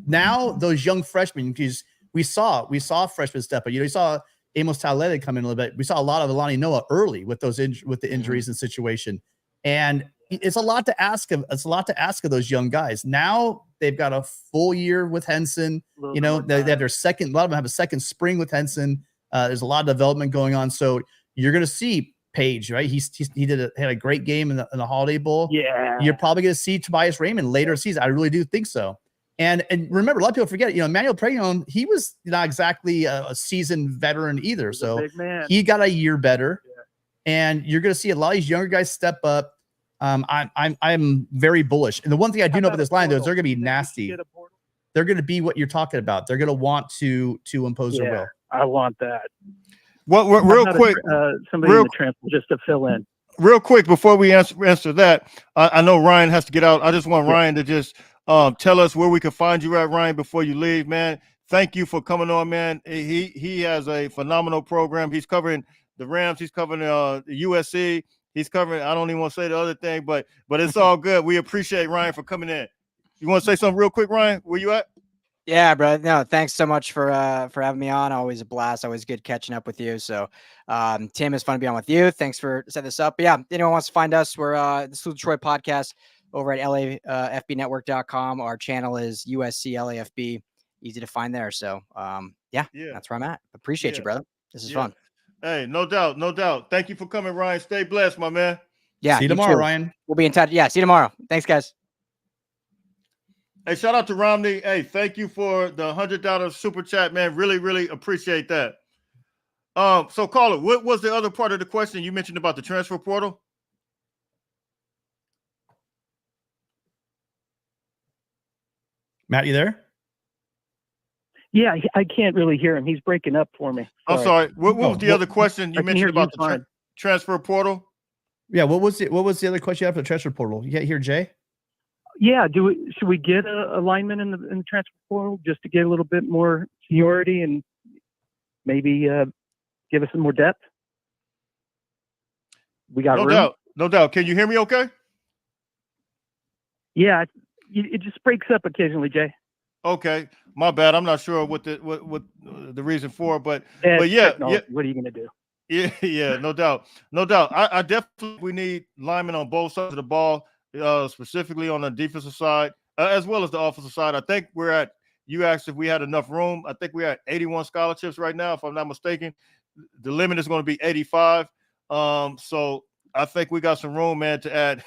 Now those young freshmen, because we saw freshmen step up. You saw Amos Talete come in a little bit. We saw a lot of Alani Noah early with those with the injuries and situation, and it's a lot to ask of. It's a lot to ask of those young guys. Now they've got a full year with Henson. They have their second. A lot of them have a second spring with Henson. There's a lot of development going on. So you're going to see Page, right? He had a great game in the Holiday Bowl. Yeah. You're probably going to see Tobias Raymond later in the season. I really do think so. And remember, a lot of people forget, Emmanuel Preyon, he was not exactly a seasoned veteran either. So he got a year better. Yeah. And you're going to see a lot of these younger guys step up. I'm very bullish. And the one thing I do know about this line, though, is they're going to be nasty. They're going to be what you're talking about. They're going to want to impose their will. I want that. Well, real quick, somebody in the transfer just to fill in. Real quick before we answer that, I know Ryan has to get out. I just want Ryan to just tell us where we can find you at, Ryan, before you leave, man. Thank you for coming on, man. He has a phenomenal program. He's covering the Rams. He's covering the USC. He's covering. I don't even want to say the other thing, but it's all good. We appreciate Ryan for coming in. You want to say something real quick, Ryan? Where you at? Yeah, bro. No, thanks so much for having me on. Always a blast. Always good catching up with you. So, Tim, it's fun to be on with you. Thanks for setting this up. But yeah, anyone wants to find us, we're the Salute Detroit podcast over at LAFBnetwork.com. Our channel is USC LAFB. Easy to find there. So, yeah, that's where I'm at. Appreciate you, brother. This is fun. Hey, no doubt, no doubt. Thank you for coming, Ryan. Stay blessed, my man. Yeah, see you tomorrow, Ryan. We'll be in touch. Yeah, see you tomorrow. Thanks, guys. Hey, shout out to Romney. Hey, thank you for the $100 super chat, man. Really, really appreciate that. So caller, what was the other part of the question you mentioned about the transfer portal? Matt, you there? Yeah, I can't really hear him. He's breaking up for me. I'm sorry. What was the other question you mentioned about the transfer portal? Yeah, what was the other question you had for the transfer portal? You can't hear Jay? Yeah, should we get a lineman in the transfer portal just to get a little bit more seniority and maybe give us some more depth? We got room. No doubt. Can you hear me okay? Yeah, it just breaks up occasionally, Jay. Okay, my bad. I'm not sure what the reason for, but yeah. What are you gonna do? Yeah, no doubt. I definitely we need linemen on both sides of the ball. Specifically on the defensive side, as well as the offensive side. I think we're at you asked if we had enough room. I think we had 81 scholarships right now, if I'm not mistaken. The limit is going to be 85. So I think we got some room, man, to add,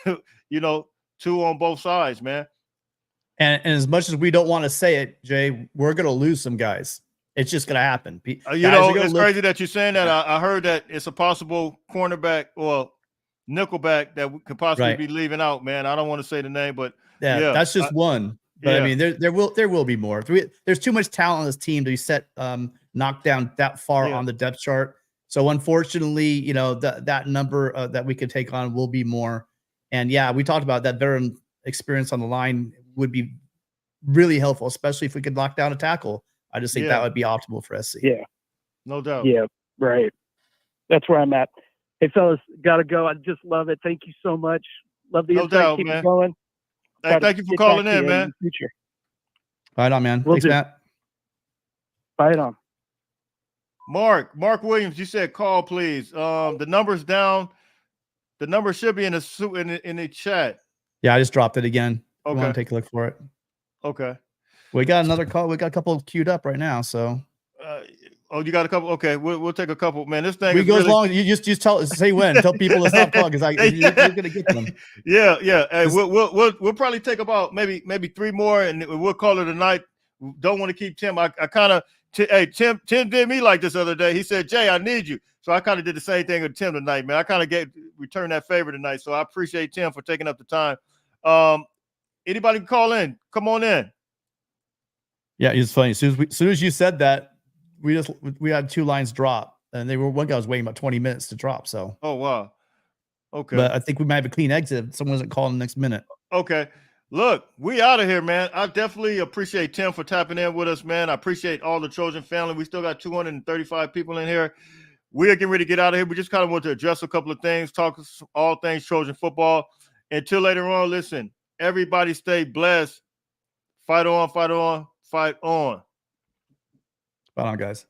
2 on both sides, man. And as much as we don't want to say it, Jay, we're going to lose some guys. It's just going to happen. It's crazy that you're saying that. I heard that it's a possible cornerback or nickelback that could possibly be leaving out, man. I don't want to say the name, but yeah, that's just one. But I mean, there will be more. There's too much talent on this team to be set knocked down that far on the depth chart. So unfortunately, that number that we could take on will be more. And yeah, we talked about that veteran experience on the line would be really helpful, especially if we could lock down a tackle. I just think that would be optimal for SC. Yeah, no doubt. Yeah, right. That's where I'm at. Hey, fellas, gotta go. I just love it. Thank you so much. Love the insight. Keep it going. Hey, thank you for calling in, man. Future. Right on, man. Thanks, Matt. Right on. Mark Williams, you said call, please. The number's down. The number should be in the chat. Yeah, I just dropped it again. Okay. You want to take a look for it? Okay. We got another call. We got a couple queued up right now. So. You got a couple? Okay, we'll take a couple. Man, this thing goes long. You just say when. Tell people to stop calling because you're gonna get them. Yeah. Hey, we'll probably take about maybe 3 more, and we'll call it a night. Don't want to keep Tim. I kind of Tim did me like this other day. He said, "Jay, I need you." So I kind of did the same thing with Tim tonight, man. I kind of returned that favor tonight. So I appreciate Tim for taking up the time. Anybody can call in. Come on in. Yeah, it's funny. As soon as you said that, we had 2 lines drop, and one guy was waiting about 20 minutes to drop. So. Oh wow. Okay. But I think we might have a clean exit if someone doesn't call in the next minute. Okay. Look, we out of here, man. I definitely appreciate Tim for tapping in with us, man. I appreciate all the Trojan family. We still got 235 people in here. We are getting ready to get out of here. We just kind of want to address a couple of things, talk all things Trojan football. Until later on, listen, everybody stay blessed. Fight on, fight on, fight on. Fight on, guys.